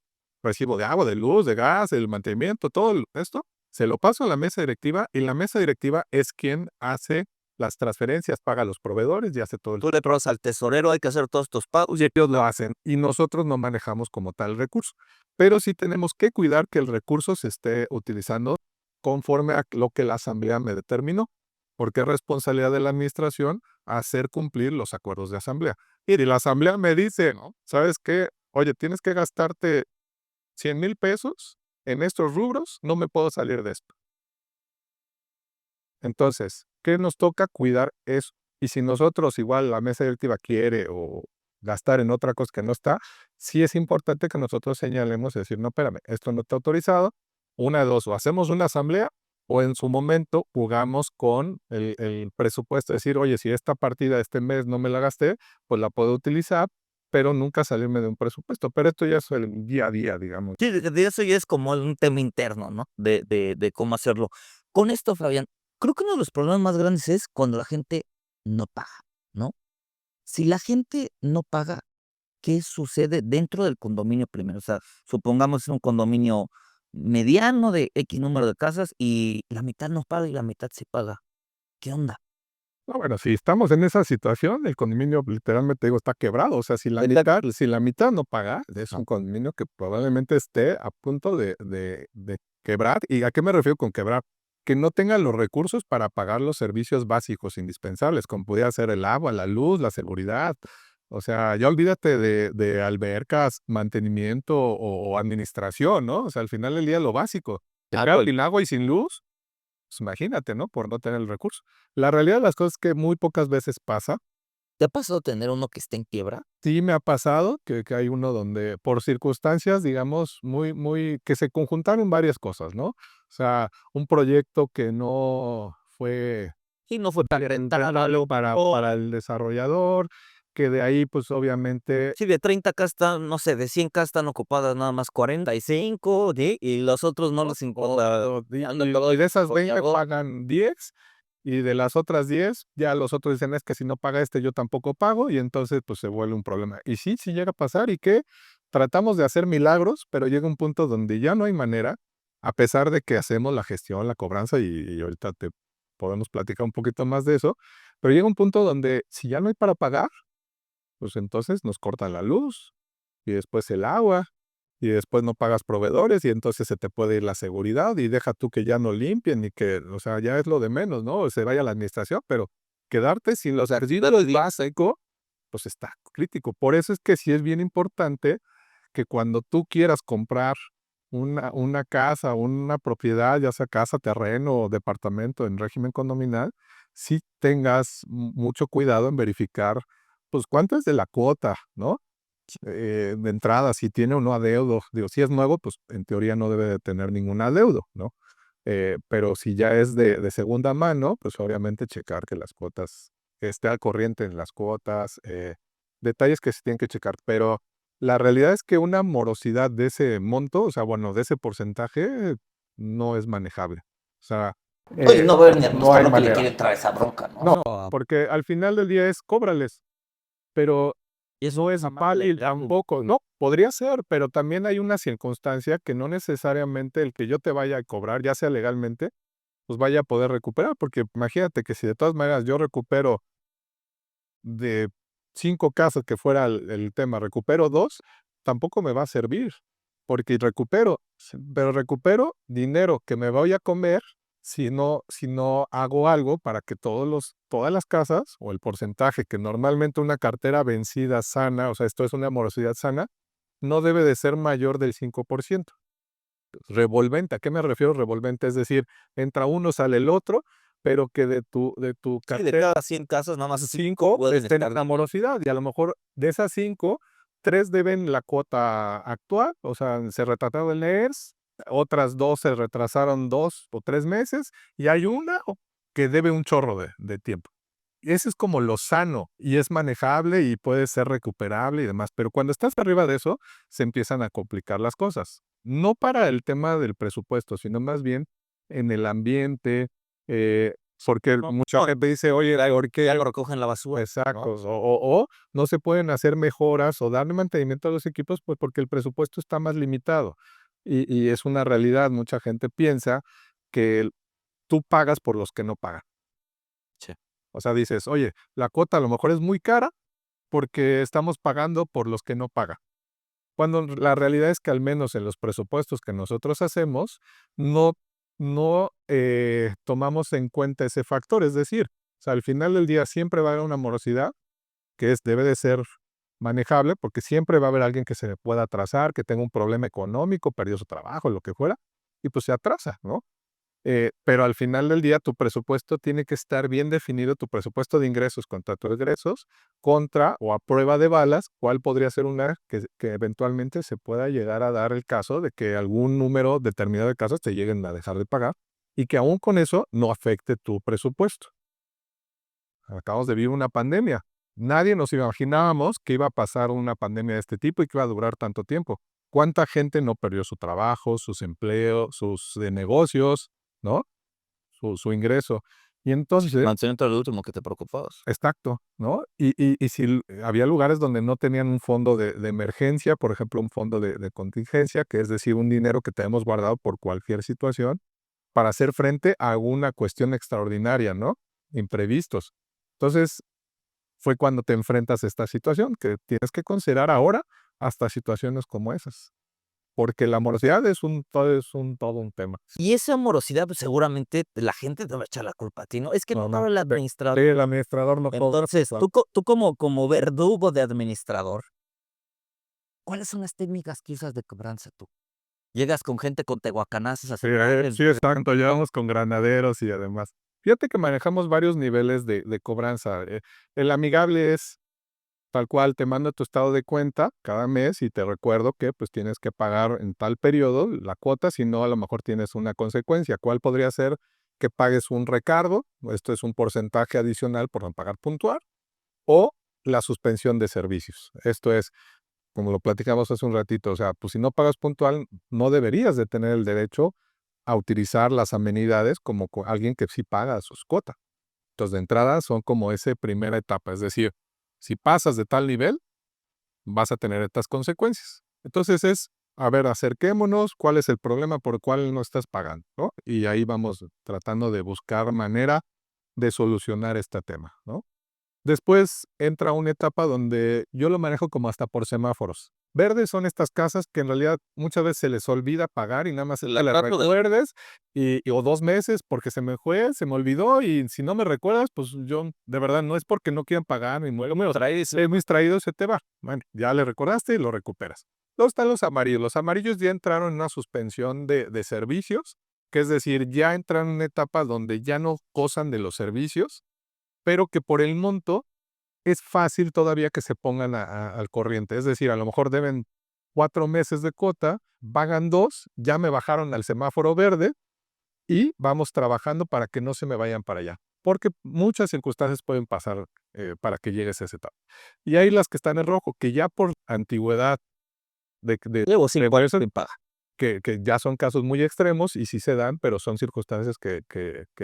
Recibo de agua, de luz, de gas, el mantenimiento, todo esto, se lo paso a la mesa directiva y la mesa directiva es quien hace las transferencias, paga a los proveedores y hace todo el... Tú le pagas al tesorero, hay que hacer todos estos pagos. Y ellos lo hacen y nosotros no manejamos como tal el recurso. Pero sí tenemos que cuidar que el recurso se esté utilizando conforme a lo que la asamblea me determinó, porque es responsabilidad de la administración hacer cumplir los acuerdos de asamblea. Y la asamblea me dice, ¿no? ¿Sabes qué? Oye, tienes que gastarte 100,000 pesos en estos rubros, no me puedo salir de esto. Entonces, ¿qué nos toca? Cuidar eso. Y si nosotros igual la mesa directiva quiere o gastar en otra cosa que no está, sí es importante que nosotros señalemos y decir, no, espérame, esto no está autorizado. Una de dos, o hacemos una asamblea o en su momento jugamos con el presupuesto, decir, oye, si esta partida este mes no me la gasté, pues la puedo utilizar, pero nunca salirme de un presupuesto. Pero esto ya es el día a día, digamos. Sí, de eso ya es como un tema interno, ¿no? De cómo hacerlo. Con esto, Fabián, creo que uno de los problemas más grandes es cuando la gente no paga, ¿no? Si la gente no paga, ¿qué sucede dentro del condominio primero? O sea, supongamos es un condominio mediano de X número de casas y la mitad no paga y la mitad sí paga. ¿Qué onda? No, bueno, si estamos en esa situación, el condominio literalmente digo está quebrado. O sea, si la mitad no paga, es un condominio que probablemente esté a punto de quebrar. ¿Y a qué me refiero con quebrar? Que no tenga los recursos para pagar los servicios básicos indispensables, como pudiera ser el agua, la luz, la seguridad. O sea, ya olvídate de albercas, mantenimiento o administración, ¿no? O sea, al final del día lo básico. Claro. Sin agua y sin luz, pues imagínate, ¿no? Por no tener el recurso. La realidad de las cosas es que muy pocas veces pasa. ¿Te ha pasado tener uno que esté en quiebra? Sí me ha pasado que hay uno donde por circunstancias, digamos, que se conjuntaron varias cosas, ¿no? O sea, un proyecto que no fue Y no fue tan rentable para el desarrollador, que de ahí, pues, obviamente Sí, de 30 casas están, no sé, de 100 casas están ocupadas nada más 45, ¿sí? Y los otros no les importa. y de esas 20 pagan 10, y de las otras 10, ya los otros dicen: "Es que si no paga este, yo tampoco pago", y entonces, pues, se vuelve un problema. Y sí, sí llega a pasar, y que tratamos de hacer milagros, pero llega un punto donde ya no hay manera, a pesar de que hacemos la gestión, la cobranza, y ahorita te podemos platicar un poquito más de eso, pero llega un punto donde si ya no hay para pagar, pues, entonces nos cortan la luz, y después el agua, y después no pagas proveedores, y entonces se te puede ir la seguridad, y deja tú que ya no limpien, y que, o sea, ya es lo de menos, ¿no? Se vaya la administración, pero quedarte sin los servicios básicos, pues está crítico. Por eso es que sí es bien importante que cuando tú quieras comprar una casa, una propiedad, ya sea casa, terreno o departamento en régimen condominal, sí tengas mucho cuidado en verificar, pues, cuánto es de la cuota, ¿no? De entrada, si tiene o no adeudo. Digo, si es nuevo, pues en teoría no debe de tener ningún adeudo, ¿no? Pero si ya es de segunda mano, pues obviamente checar que las cuotas, que esté al corriente en las cuotas, detalles que se tienen que checar. Pero la realidad es que una morosidad de ese monto, o sea, bueno, de ese porcentaje, no es manejable. O sea, Oye, no ver ni al no hay lo que le manera. quiere entrar a esa bronca, ¿no? No, porque al final del día es cóbrales, pero Y es no un es tema válido legal. tampoco. No, podría ser, pero también hay una circunstancia que no necesariamente el que yo te vaya a cobrar, ya sea legalmente, pues vaya a poder recuperar, porque imagínate que si de todas maneras yo recupero de 5 casos que fuera el tema, recupero 2, tampoco me va a servir, porque recupero dinero que me voy a comer si no hago algo para que todas las casas, o el porcentaje que normalmente una cartera vencida sana, o sea, esto es una morosidad sana, no debe de ser mayor del 5%. Revolvente, ¿a qué me refiero revolvente? Es decir, entra uno, sale el otro, pero que de tu Sí, de cartera cada 100 casos, nada más 5 5 pueden estén estar. en la morosidad, y a lo mejor de esas 5, 3 deben la cuota actual, o sea, se retrataron el NERS, otras 2 se retrasaron 2 o 3 meses, y hay una que debe un chorro de tiempo. Ese es como lo sano, y es manejable, y puede ser recuperable y demás, pero cuando estás arriba de eso, se empiezan a complicar las cosas. No para el tema del presupuesto, sino más bien en el ambiente, eh, porque mucha gente dice: "Oye, ¿por qué?". Ya lo recogen la basura, Exacto, ¿no? o no se pueden hacer mejoras o darle mantenimiento a los equipos, pues, porque el presupuesto está más limitado. Y es una realidad, mucha gente piensa que tú pagas por los que no pagan. Sí. O sea, dices: "Oye, la cuota a lo mejor es muy cara porque estamos pagando por los que no pagan". Cuando la realidad es que al menos en los presupuestos que nosotros hacemos, no tomamos en cuenta ese factor. Es decir, o sea, al final del día siempre va a haber una morosidad debe de ser manejable, porque siempre va a haber alguien que se pueda atrasar, que tenga un problema económico, perdió su trabajo, lo que fuera, y pues se atrasa, ¿no? Pero al final del día tu presupuesto tiene que estar bien definido, tu presupuesto de ingresos contra tus egresos, contra o a prueba de balas, cuál podría ser una que eventualmente se pueda llegar a dar el caso de que algún número determinado de casos te lleguen a dejar de pagar y que aún con eso no afecte tu presupuesto. Acabamos de vivir una pandemia. Nadie nos imaginábamos que iba a pasar una pandemia de este tipo y que iba a durar tanto tiempo. ¿Cuánta gente no perdió su trabajo, sus empleos, sus negocios, ¿no? Su ingreso. Y entonces, Mantenerte al último que te preocupabas. exacto, ¿no? Y si había lugares donde no tenían un fondo de emergencia, por ejemplo, un fondo de contingencia, que es decir, un dinero que tenemos guardado por cualquier situación, para hacer frente a alguna cuestión extraordinaria, ¿no? Imprevistos. Entonces, fue cuando te enfrentas a esta situación, que tienes que considerar ahora hasta situaciones como esas, porque la morosidad es todo un tema. Y esa morosidad, pues, seguramente la gente te va a echar la culpa a ti, ¿no? Es que no No, estaba no. el Sí, administrador. el administrador no cobra. Entonces, Claro. tú como verdugo de administrador, ¿cuáles son las técnicas que usas de cobranza tú? Llegas con gente con tehuacanazos a Sí, sacarles. sí, exacto, llevamos con granaderos y además. Fíjate que manejamos varios niveles de cobranza. El amigable es tal cual, te mando tu estado de cuenta cada mes y te recuerdo que pues tienes que pagar en tal periodo la cuota, si no a lo mejor tienes una consecuencia. ¿Cuál podría ser? Que pagues un recargo, esto es un porcentaje adicional por no pagar puntual, o la suspensión de servicios. Esto es, como lo platicamos hace un ratito, o sea, pues si no pagas puntual, no deberías de tener el derecho a utilizar las amenidades como alguien que sí paga sus cuotas. Entonces, de entrada son como esa primera etapa, es decir, si pasas de tal nivel, vas a tener estas consecuencias. Entonces es, a ver, acerquémonos, cuál es el problema por el cual no estás pagando, ¿no? Y ahí vamos tratando de buscar manera de solucionar este tema, ¿no? Después entra una etapa donde yo lo manejo como hasta por semáforos. Verdes son estas casas que en realidad muchas veces se les olvida pagar y nada más La les rápido de recuerdes o 2 meses porque se me olvidó y si no me recuerdas, pues yo de verdad no es porque no quieran pagar ni mucho menos. traes. Es muy distraído, se te va. Bueno, ya le recordaste y lo recuperas. Luego están los amarillos. Los amarillos ya entraron en una suspensión de servicios, que es decir, ya entran en una etapa donde ya no gozan de los servicios, pero que por el monto es fácil todavía que se pongan al corriente. Es decir, a lo mejor deben 4 meses de cuota, pagan 2, ya me bajaron al semáforo verde y vamos trabajando para que no se me vayan para allá. Porque muchas circunstancias pueden pasar para que llegues a esa etapa. Y hay las que están en rojo, que ya por antigüedad Llevo de 5 años empresas, sin paga. que ya son casos muy extremos y sí se dan, pero son circunstancias que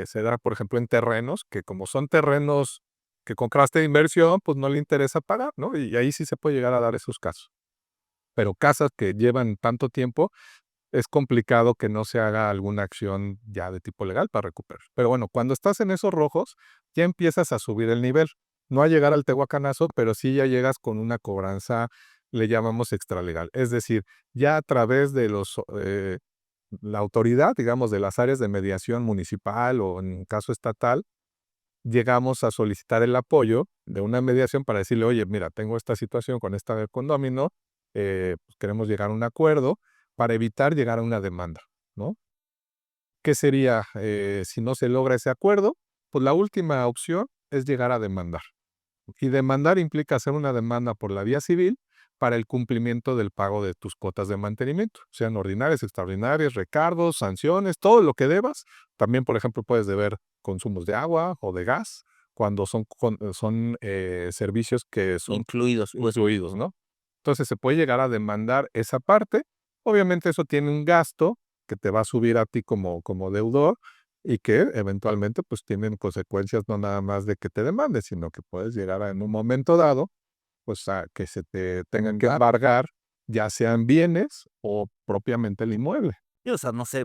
se dan, por ejemplo, en terrenos, que como son terrenos que compraste de inversión, pues no le interesa pagar, ¿no? Y ahí sí se puede llegar a dar esos casos. Pero casas que llevan tanto tiempo, es complicado que no se haga alguna acción ya de tipo legal para recuperar. Pero bueno, cuando estás en esos rojos, ya empiezas a subir el nivel. No a llegar al tehuacanazo, pero sí ya llegas con una cobranza, le llamamos extralegal. Es decir, ya a través de la autoridad, digamos, de las áreas de mediación municipal o en caso estatal, llegamos a solicitar el apoyo de una mediación para decirle, oye, mira, tengo esta situación con esta condomino, pues queremos llegar a un acuerdo para evitar llegar a una demanda, ¿no? ¿Qué sería si no se logra ese acuerdo? Pues la última opción es llegar a demandar. Y demandar implica hacer una demanda por la vía civil para el cumplimiento del pago de tus cuotas de mantenimiento, sean ordinarias, extraordinarias, recargos, sanciones, todo lo que debas. También, por ejemplo, puedes deber consumos de agua o de gas cuando son servicios que son Incluidos, pues. incluidos, ¿no? Entonces se puede llegar a demandar esa parte. Obviamente eso tiene un gasto que te va a subir a ti como deudor y que eventualmente pues tienen consecuencias no nada más de que te demandes, sino que puedes llegar en un momento dado pues a que se te tengan que embargar, ya sean bienes o propiamente el inmueble. Sí, o sea, no sé,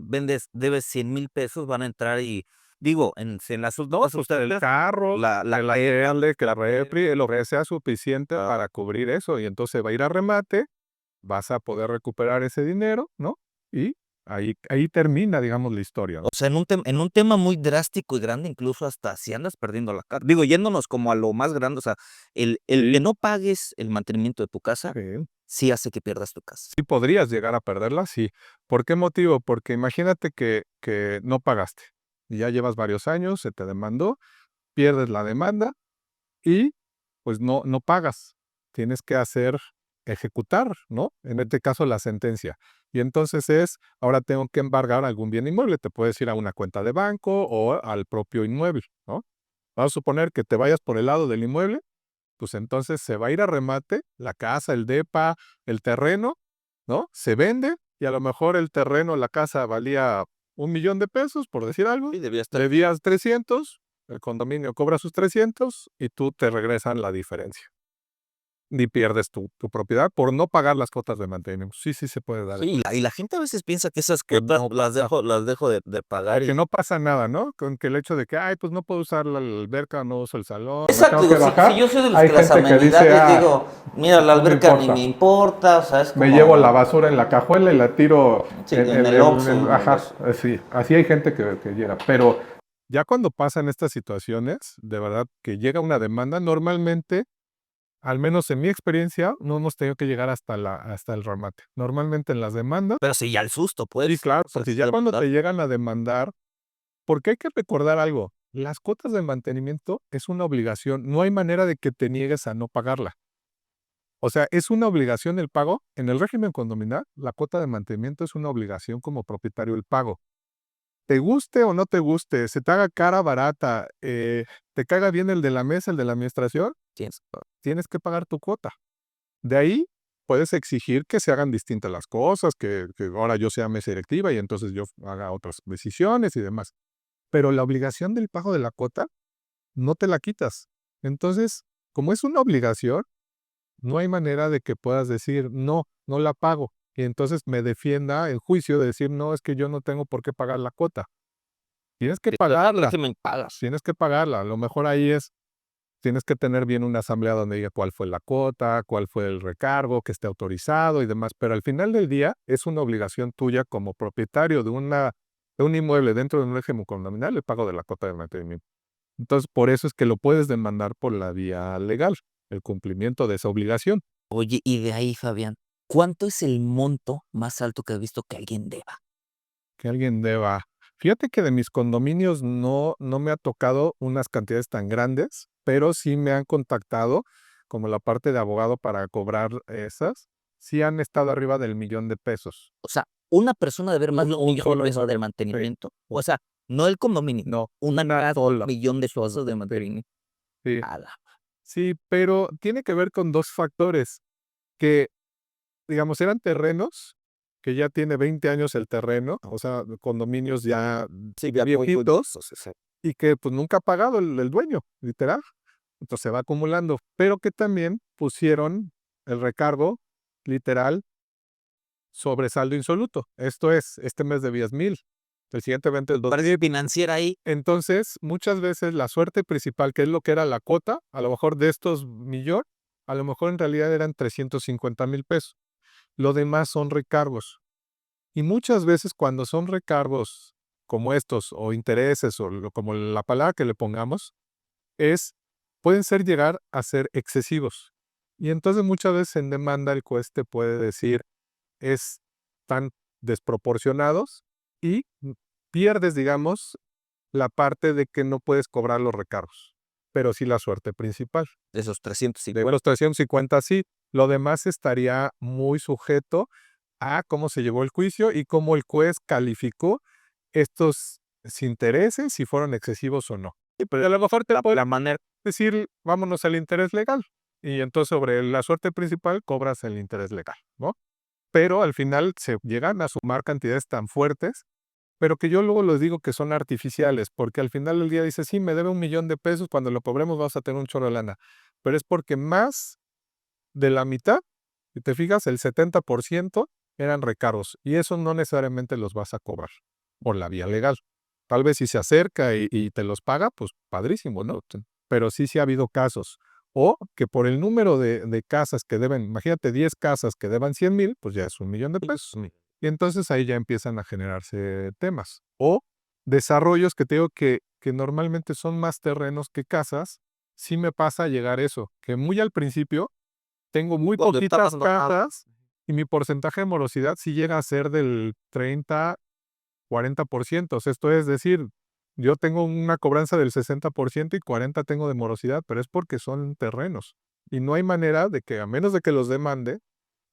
debes 100,000 pesos, van a entrar y digo, en las No, últimas pues el ofertas, carro, la el aire, que la refri, lo que sea suficiente para cubrir eso y entonces va a ir a remate, vas a poder recuperar ese dinero, ¿no? Y ahí termina, digamos, la historia, ¿no? o sea, en un tema muy drástico y grande, incluso hasta si andas perdiendo la casa. Digo, yéndonos como a lo más grande, o sea, el que no pagues el mantenimiento de tu casa, Sí. sí hace que pierdas tu casa. Sí podrías llegar a perderla, sí. ¿Por qué motivo? Porque imagínate que no pagaste y ya llevas varios años, se te demandó, pierdes la demanda y pues no pagas. Tienes que ejecutar, ¿no? En este caso la sentencia. Y entonces ahora tengo que embargar algún bien inmueble. Te puedes ir a una cuenta de banco o al propio inmueble, ¿no? Vamos a suponer que te vayas por el lado del inmueble, pues entonces se va a ir a remate la casa, el depa, el terreno, ¿no? Se vende y a lo mejor el terreno, la casa valía 1,000,000 de pesos, por decir algo. Sí, debía estar. Debías 300, el condominio cobra sus 300 y tú te regresan la diferencia. Ni pierdes tu propiedad por no pagar las cuotas de mantenimiento. Sí, sí se puede dar. Sí, y la gente a veces piensa que esas Que cuotas no las dejo de pagar que y no pasa nada, ¿no? Con que el hecho de que, ay, pues no puedo usar la alberca, no uso el salón. Me exacto, tengo que digo, si bajar. yo soy de los Hay que las gente que dice, amenidades digo, mira, la no me alberca ni importa. me importa, o sea, es Me llevo la como basura en la cajuela y la tiro sí, en el Oxxo, ajá, sí, así hay gente que llega, pero ya cuando pasan estas situaciones, de verdad que llega una demanda, normalmente, al menos en mi experiencia, no hemos tenido que llegar hasta el remate. Normalmente en las demandas, pero sí, ya el susto, pues, sí, claro, o sea, porque sí, ya cuando te llegan a demandar, porque hay que recordar algo, las cuotas de mantenimiento es una obligación, no hay manera de que te niegues a no pagarla. O sea, es una obligación el pago. En el régimen condominal, la cuota de mantenimiento es una obligación como propietario el pago. Te guste o no te guste, se te haga cara, barata, te caiga bien el de la mesa, el de la administración, tienes tienes que pagar tu cuota. De ahí puedes exigir que se hagan distintas las cosas, que ahora yo sea mesa directiva y entonces yo haga otras decisiones y demás. Pero la obligación del pago de la cuota no te la quitas. Entonces, como es una obligación, no hay manera de que puedas decir: "No, no la pago", y entonces me defienda en juicio de decir: "No, es que yo no tengo por qué pagar la cuota". Tienes que pagarla, régimen pagas. tienes que pagarla. A lo mejor ahí tienes que tener bien una asamblea donde diga cuál fue la cuota, cuál fue el recargo, que esté autorizado y demás, pero al final del día es una obligación tuya como propietario de un inmueble dentro de un régimen condominal el pago de la cuota de mantenimiento. Entonces, por eso es que lo puedes demandar por la vía legal, el cumplimiento de esa obligación. Oye, y de ahí, Fabián, ¿cuánto es el monto más alto que has visto que alguien deba? Que alguien deba. Fíjate que de mis condominios no me ha tocado unas cantidades tan grandes, pero sí me han contactado, como la parte de abogado para cobrar esas, sí han estado arriba del 1,000,000 de pesos. O sea, una persona debe más de un millón Solo de pesos eso. del mantenimiento. O sea, no el condominio, No, una una casa, sola. 1,000,000 de pesos de mantenimiento. Sí, Ala. sí, pero tiene que ver con 2 factores, que, digamos, eran terrenos que ya tiene 20 años el terreno, o sea, condominios ya Sí, ya muy viejitos entonces, y que, pues, nunca ha pagado el dueño, literal. Entonces se va acumulando, pero que también pusieron el recargo literal sobre saldo insoluto. Esto es, este mes debías 1,000, el siguiente vendes Parece 2,000. financiera ahí. Entonces, muchas veces la suerte principal, que es lo que era la cuota, a lo mejor de estos millón, a lo mejor en realidad eran 350,000 pesos. Lo demás son recargos. Y muchas veces cuando son recargos como estos, o intereses, o como la palabra que le pongamos, pueden llegar a ser excesivos. Y entonces muchas veces en demanda el juez te puede decir, están desproporcionados y pierdes, digamos, la parte de que no puedes cobrar los recargos, pero sí la suerte principal. De esos De 350. los 350 sí, lo demás estaría muy sujeto a cómo se llevó el juicio y cómo el juez calificó estos intereses, si fueron excesivos o no. Sí, Y pero a lo mejor te puede la manera. decir, vámonos al interés legal. Y entonces sobre la suerte principal cobras el interés legal, ¿no? Pero al final se llegan a sumar cantidades tan fuertes, pero que yo luego les digo que son artificiales, porque al final del día dice, sí, me debe 1,000,000 de pesos, cuando lo cobremos vas a tener un chorro de lana. Pero es porque más de la mitad, si te fijas, el 70% eran recargos, y eso no necesariamente los vas a cobrar por la vía legal. Tal vez si se acerca y te los paga, pues padrísimo, ¿no? Pero sí ha habido casos. O que por el número de casas que deben, imagínate 10 casas que deban 100,000, pues ya es 1,000,000 de pesos. Y entonces ahí ya empiezan a generarse temas. O desarrollos que te digo que normalmente son más terrenos que casas. Sí me pasa llegar eso, que muy al principio tengo muy Donde está poquitas pasando casas y mi porcentaje de morosidad sí llega a ser del 30, 40%. O sea, esto es decir, yo tengo una cobranza del 60% y 40 tengo de morosidad, pero es porque son terrenos. Y no hay manera de que, a menos de que los demande,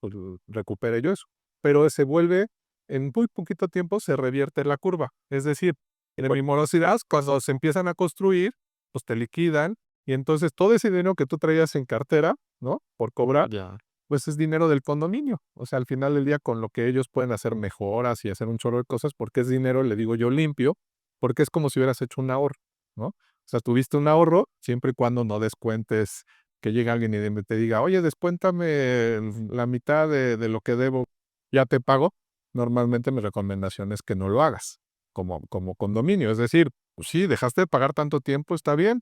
pues recupere yo eso. Pero se vuelve, en muy poquito tiempo se revierte la curva. Es decir, de mi morosidad, cuando se empiezan a construir, pues te liquidan y entonces todo ese dinero que tú traías en cartera, ¿no? Por cobrar, ya. pues es dinero del condominio. O sea, al final del día, con lo que ellos pueden hacer mejoras y hacer un chorro de cosas, porque es dinero, le digo yo, limpio, porque es como si hubieras hecho un ahorro, ¿no? O sea, tuviste un ahorro siempre y cuando no descuentes, que llegue alguien y te diga, oye, descuéntame la mitad de lo que debo, ya te pago. Normalmente mi recomendación es que no lo hagas como condominio. Es decir, pues sí, dejaste de pagar tanto tiempo, está bien,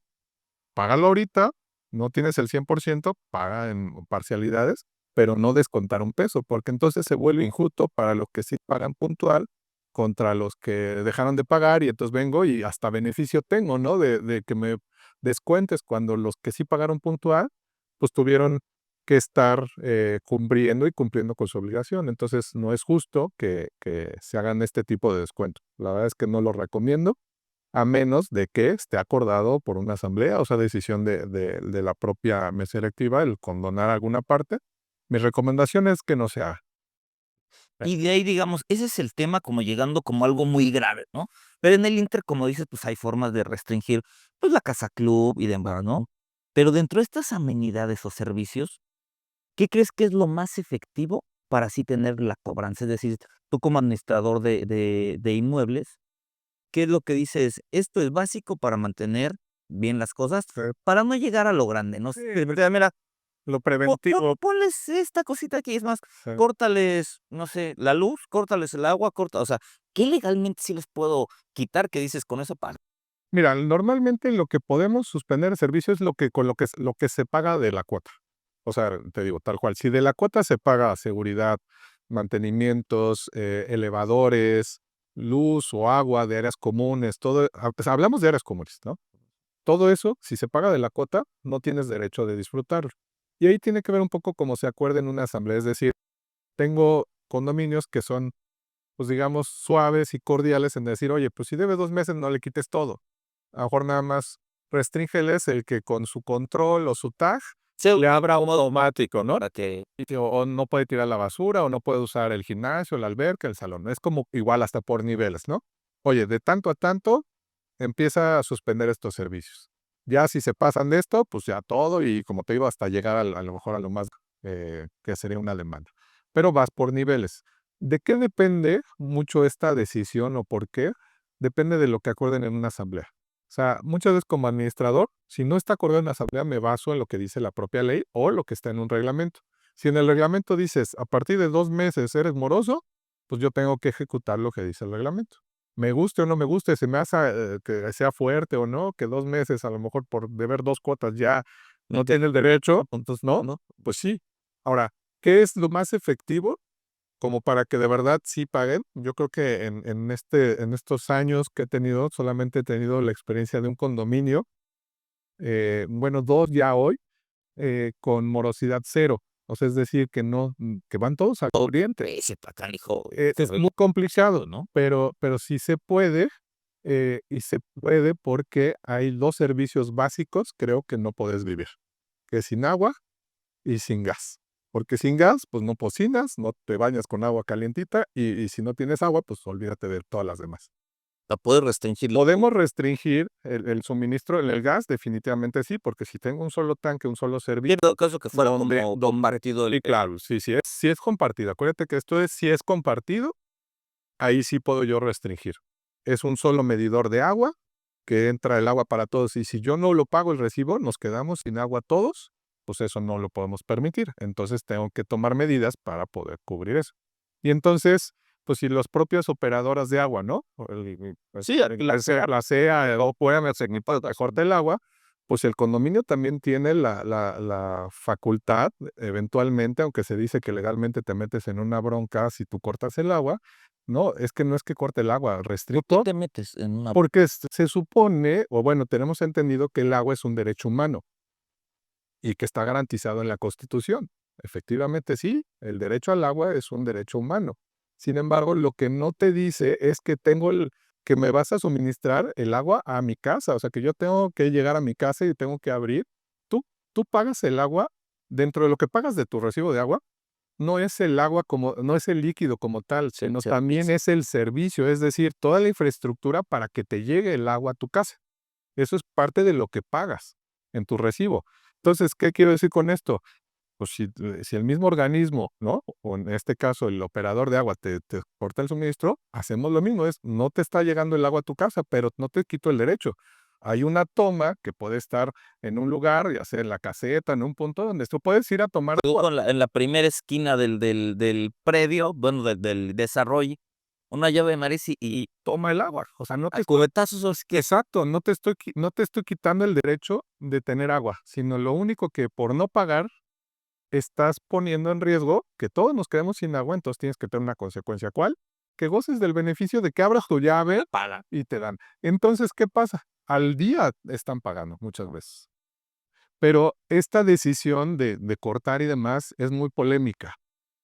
págalo ahorita, no tienes el 100%, paga en parcialidades, pero no descontar un peso, porque entonces se vuelve injusto para los que sí pagan puntual contra los que dejaron de pagar y entonces vengo y hasta beneficio tengo, ¿no? De que me descuentes cuando los que sí pagaron puntual, pues tuvieron que estar cumpliendo y cumpliendo con su obligación. Entonces no es justo que se hagan este tipo de descuentos. La verdad es que no lo recomiendo a menos de que esté acordado por una asamblea, o sea, decisión de la propia mesa directiva, el condonar alguna parte. Mi recomendación es que no se haga. Y de ahí, digamos, ese es el tema como llegando como algo muy grave, ¿no? Pero en el Inter, como dices, pues hay formas de restringir, pues la casa club y demás, ¿no? Pero dentro de estas amenidades o servicios, ¿qué crees que es lo más efectivo para así tener la cobranza? Es decir, tú como administrador de inmuebles, ¿qué es lo que dices? Esto es básico para mantener bien las cosas, Sí, para no llegar a lo grande, ¿no? sí, Mira, lo preventivo. ponles esta cosita aquí, es más, Sí. córtales, no sé, la luz, córtales el agua, o sea, ¿qué legalmente sí les puedo quitar? ¿Qué dices con eso para? Mira, normalmente lo que podemos suspender el servicio es lo que se paga de la cuota. O sea, te digo, tal cual. Si de la cuota se paga seguridad, mantenimientos, elevadores, luz o agua de áreas comunes, todo, pues hablamos de áreas comunes, ¿no? Todo eso, si se paga de la cuota, no tienes derecho de disfrutarlo. Y ahí tiene que ver un poco como se acuerda en una asamblea. Es decir, tengo condominios que son, pues digamos, suaves y cordiales en decir, oye, pues si debe 2 meses, no le quites todo. A lo mejor nada más restríngeles el que con su control o su tag Sí, le abra automático, ¿no? para que O no puede tirar la basura, o no puede usar el gimnasio, la alberca, el salón. Es como igual hasta por niveles, ¿no? Oye, de tanto a tanto, empieza a suspender estos servicios. Ya si se pasan de esto, pues ya todo y como te digo, hasta llegar a lo mejor a lo más que sería una demanda. Pero vas por niveles. ¿De qué depende mucho esta decisión o por qué? Depende de lo que acuerden en una asamblea. sea, muchas veces como administrador, si no está acordado en la asamblea, me baso en lo que dice la propia ley o lo que está en un reglamento. Si en el reglamento dices, a partir de 2 meses eres moroso, pues yo tengo que ejecutar lo que dice el reglamento. Me guste o no me guste, se me hace que sea fuerte o no, que 2 meses a lo mejor por deber 2 cuotas ya no tiene el derecho, entonces no, pues sí. Ahora, ¿qué es lo más efectivo? Como para que de verdad sí paguen. Yo creo que en estos años que he tenido, solamente he tenido la experiencia de un condominio, bueno, 2 ya hoy, con morosidad cero. O sea, es decir, que no, que van todos al corriente. Ese canijo. Es muy complicado, ¿no? Pero sí se puede, y se puede porque hay 2 servicios básicos, creo que no puedes vivir, que es sin agua y sin gas. Porque sin gas, pues no cocinas, no te bañas con agua calientita y si no tienes agua, pues olvídate de todas las demás. La puedes restringir. ¿Podemos restringir el suministro en el gas? Definitivamente sí, porque si tengo un solo tanque, un solo En servicio, todo caso que fuera donde como don compartido sí, claro, sí, si es compartido. Acuérdate que esto es si es compartido, ahí sí puedo yo restringir. Es un solo medidor de agua, que entra el agua para todos, y si yo no lo pago el recibo, nos quedamos sin agua todos, pues eso no lo podemos permitir. Entonces tengo que tomar medidas para poder cubrir eso. Y entonces, pues si las propias operadoras de agua, ¿no? O pues, Sí, la CEA o puedan corta el agua, pues el condominio también tiene la facultad, eventualmente, aunque se dice que legalmente te metes en una bronca si tú cortas el agua, no, no es que corte el agua, ¿por restringo qué te metes en una porque se supone, o bueno, tenemos entendido que el agua es un derecho humano y que está garantizado en la Constitución. Efectivamente, sí, el derecho al agua es un derecho humano. Sin embargo, lo que no te dice es que que me vas a suministrar el agua a mi casa, o sea, que yo tengo que llegar a mi casa y tengo que abrir. Tú, tú pagas el agua dentro de lo que pagas de tu recibo de agua. No es el agua no es el líquido como tal, sino también es el servicio, es decir, toda la infraestructura para que te llegue el agua a tu casa. Eso es parte de lo que pagas en tu recibo. Entonces, ¿qué quiero decir con esto? Pues si el mismo organismo, ¿no? O en este caso el operador de agua te corta el suministro, hacemos lo mismo, no te está llegando el agua a tu casa, pero no te quito el derecho. Hay una toma que puede estar en un lugar, ya sea en la caseta, en un punto donde tú puedes ir a tomar agua. luego en la primera esquina del predio, bueno, del desarrollo, una llave de maíz y Toma el agua. O sea, a cubetazos, es que exacto, no te estoy quitando el derecho de tener agua, sino lo único que por no pagar estás poniendo en riesgo que todos nos quedemos sin agua, entonces tienes que tener una consecuencia. ¿Cuál? Que goces del beneficio de que abras tu llave paga. y te dan. Entonces, ¿qué pasa? Al día están pagando muchas veces. Pero esta decisión de cortar y demás es muy polémica.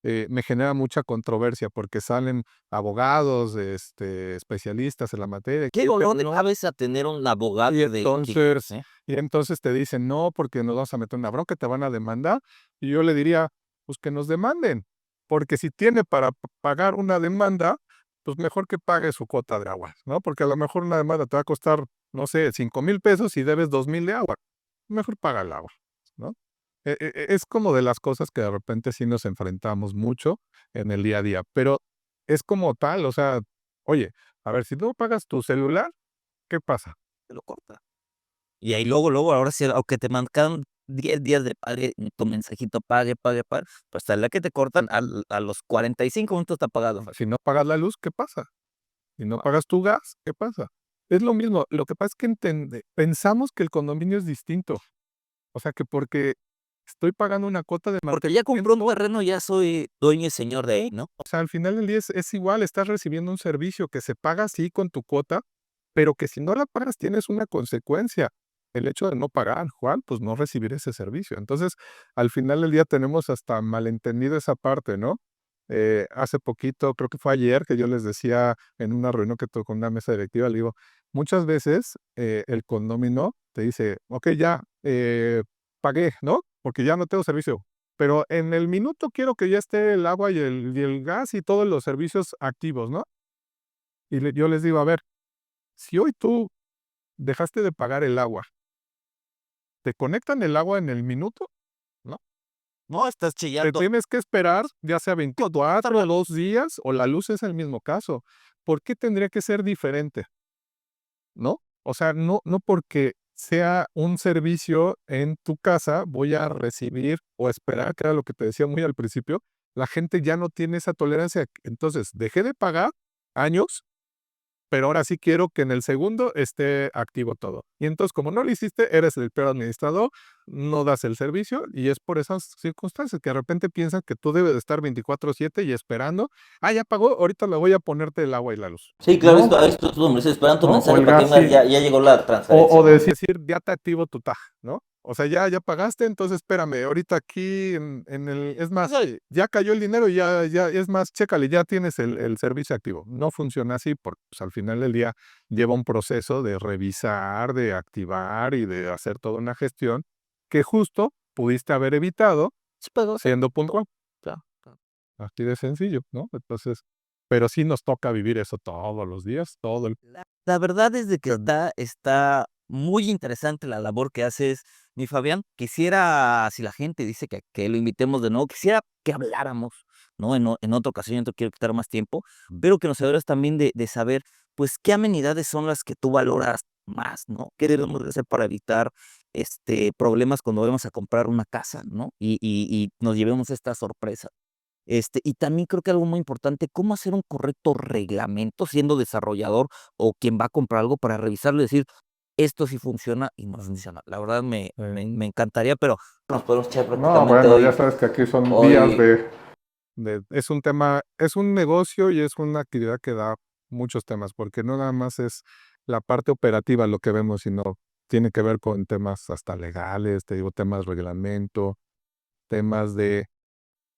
Me genera mucha controversia porque salen abogados, especialistas en la materia. Qué dolor de cabeza tener un abogado Y de entonces, ¿eh? y entonces te dicen, no, porque nos vamos a meter en una bronca, te van a demandar. Y yo le diría, pues que nos demanden, porque si tiene para pagar una demanda, pues mejor que pague su cuota de agua, ¿no? Porque a lo mejor una demanda te va a costar, no sé, 5,000 pesos y debes 2,000 de agua. Mejor paga el agua, ¿no? Es como de las cosas que de repente sí nos enfrentamos mucho en el día a día, pero es como tal, o sea, oye, a ver, si no pagas tu celular, ¿qué pasa? Te lo corta. Y ahí luego, ahora sí, aunque te marcaron 10 días de pague, tu mensajito pague, pague, pague, pues hasta la que te cortan a los 45 minutos está pagado. Si no pagas la luz, ¿qué pasa? Si no pagas tu gas, ¿qué pasa? Es lo mismo, lo que pasa es que pensamos que el condominio es distinto. O sea, que porque estoy pagando una cuota de Porque ya compró un mantenimiento, terreno, ya soy dueño y señor de ahí, ¿no? o sea, al final del día es igual, estás recibiendo un servicio que se paga sí con tu cuota, pero que si no la pagas tienes una consecuencia. El hecho de no pagar, Juan, pues no recibir ese servicio. Entonces, al final del día tenemos hasta malentendido esa parte, ¿no? Hace poquito, creo que fue ayer, que yo les decía en una reunión que tuve con una mesa directiva, le digo, muchas veces el condominio te dice, ok, ya pagué, ¿no? Porque ya no tengo servicio. Pero en el minuto quiero que ya esté el agua y el gas y todos los servicios activos, ¿no? Y yo les digo, a ver, si hoy tú dejaste de pagar el agua, ¿te conectan el agua en el minuto? ¿No? No, estás Te chillando. tienes que esperar ya sea 24 o 2 días o la luz es el mismo caso. ¿Por qué tendría que ser diferente? ¿No? O sea, no porque sea un servicio en tu casa, voy a recibir o esperar, que era lo que te decía muy al principio, la gente ya no tiene esa tolerancia. Entonces, dejé de pagar años, pero ahora sí quiero que en el segundo esté activo todo. Y entonces, como no lo hiciste, eres el peor administrador, no das el servicio y es por esas circunstancias que de repente piensan que tú debes de estar 24/7 y esperando. Ah, ya pagó, ahorita le voy a ponerte el agua y la luz. Sí, claro, No, esto tú me dices, esperando tu ¿no? O mensaje el para que gas, digas, sí. ya llegó la transferencia, O ¿no? decir, ya te activo tu TAG, ¿no? O sea, ya pagaste, entonces espérame, ahorita aquí en el, es más, ya cayó el dinero y ya, es más, chécale, ya tienes el servicio activo. No funciona así porque pues, al final del día lleva un proceso de revisar, de activar y de hacer toda una gestión que justo pudiste haber evitado Sí, pero, siendo puntual. claro, claro. Así de sencillo, ¿no? Entonces, pero sí nos toca vivir eso todos los días, todo el La verdad es de que tiempo. está muy interesante la labor que haces, mi Fabián. Quisiera, si la gente dice que lo invitemos de nuevo, quisiera que habláramos, ¿no? En otra ocasión, yo no te quiero quitar más tiempo, pero que nos ayudaras también de saber, pues, qué amenidades son las que tú valoras más, ¿no? ¿Qué debemos de hacer para evitar, problemas cuando vamos a comprar una casa, ¿no? Y nos llevemos esta sorpresa. Y también creo que algo muy importante, cómo hacer un correcto reglamento siendo desarrollador o quien va a comprar algo para revisarlo y decir, esto sí funciona y no funciona. La verdad me encantaría, pero Nos podemos echar No, prácticamente bueno, ya hoy, sabes que aquí son días hoy, es un tema, es un negocio y es una actividad que da muchos temas, porque no nada más es la parte operativa lo que vemos, sino tiene que ver con temas hasta legales, te digo, temas reglamento, temas de,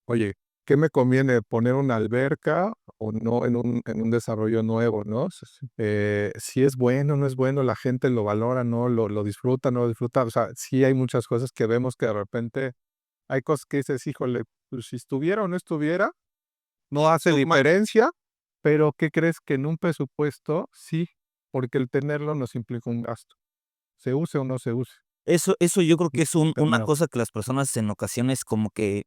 oye, ¿qué me conviene? ¿Poner una alberca o no en un desarrollo nuevo, no? Si es bueno, no es bueno, la gente lo valora, no, lo disfruta, no lo disfruta. O sea, sí hay muchas cosas que vemos que de repente hay cosas que dices, híjole, pues si estuviera o no estuviera, no hace diferencia, pero ¿qué crees? Que en un presupuesto sí, porque el tenerlo nos implica un gasto, se use o no se use. eso yo creo que es una Tenerlo. cosa que las personas en ocasiones como que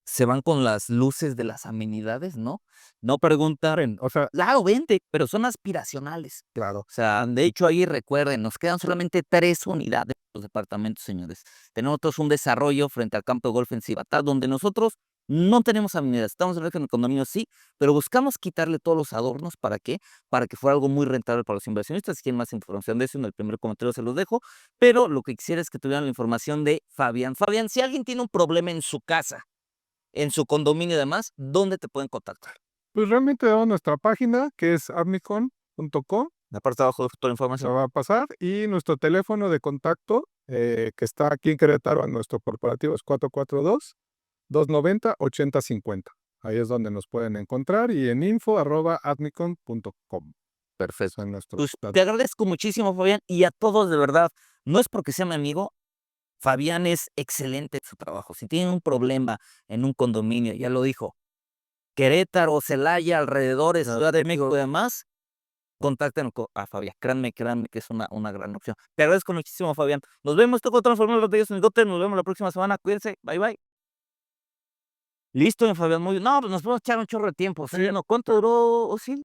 se van con las luces de las amenidades, ¿no? No preguntan, O sea, claro, vente, pero son aspiracionales. claro. O sea, de hecho, ahí recuerden, nos quedan solamente 3 unidades en los departamentos, señores. Tenemos nosotros un desarrollo frente al campo de golf en Cibatá, donde nosotros no tenemos amenidades. Estamos en el condominio, sí, pero buscamos quitarle todos los adornos, ¿para qué? Para que fuera algo muy rentable para los inversionistas. Si quieren más información de eso, en el primer comentario se los dejo, pero lo que quisiera es que tuvieran la información de Fabián. Fabián, si alguien tiene un problema en su casa, en su condominio y demás, ¿dónde te pueden contactar? Pues realmente damos nuestra página, que es admicon.com, En la parte de abajo dejo toda la se información. va a pasar, y nuestro teléfono de contacto, que está aquí en Querétaro, a nuestro corporativo, es 442-290-8050. Ahí es donde nos pueden encontrar, y en info@admicon.com. Perfecto. Son nuestros Pues te datos. agradezco muchísimo, Fabián, y a todos de verdad, no es porque sea mi amigo, Fabián es excelente en su trabajo. Si tienen un problema en un condominio, ya lo dijo, Querétaro, Celaya, alrededores, Ciudad de México y demás, contacten a Fabián. Créanme que es una gran opción. Te agradezco muchísimo, Fabián. Nos vemos, toco transformar los de ellos en Gote. Nos vemos la próxima semana. Cuídense. Bye, bye. Listo, Fabián. Muy bien. No, pues nos podemos echar un chorro de tiempo. ¿Sí? Sí. ¿No? ¿Cuánto duró, Osil?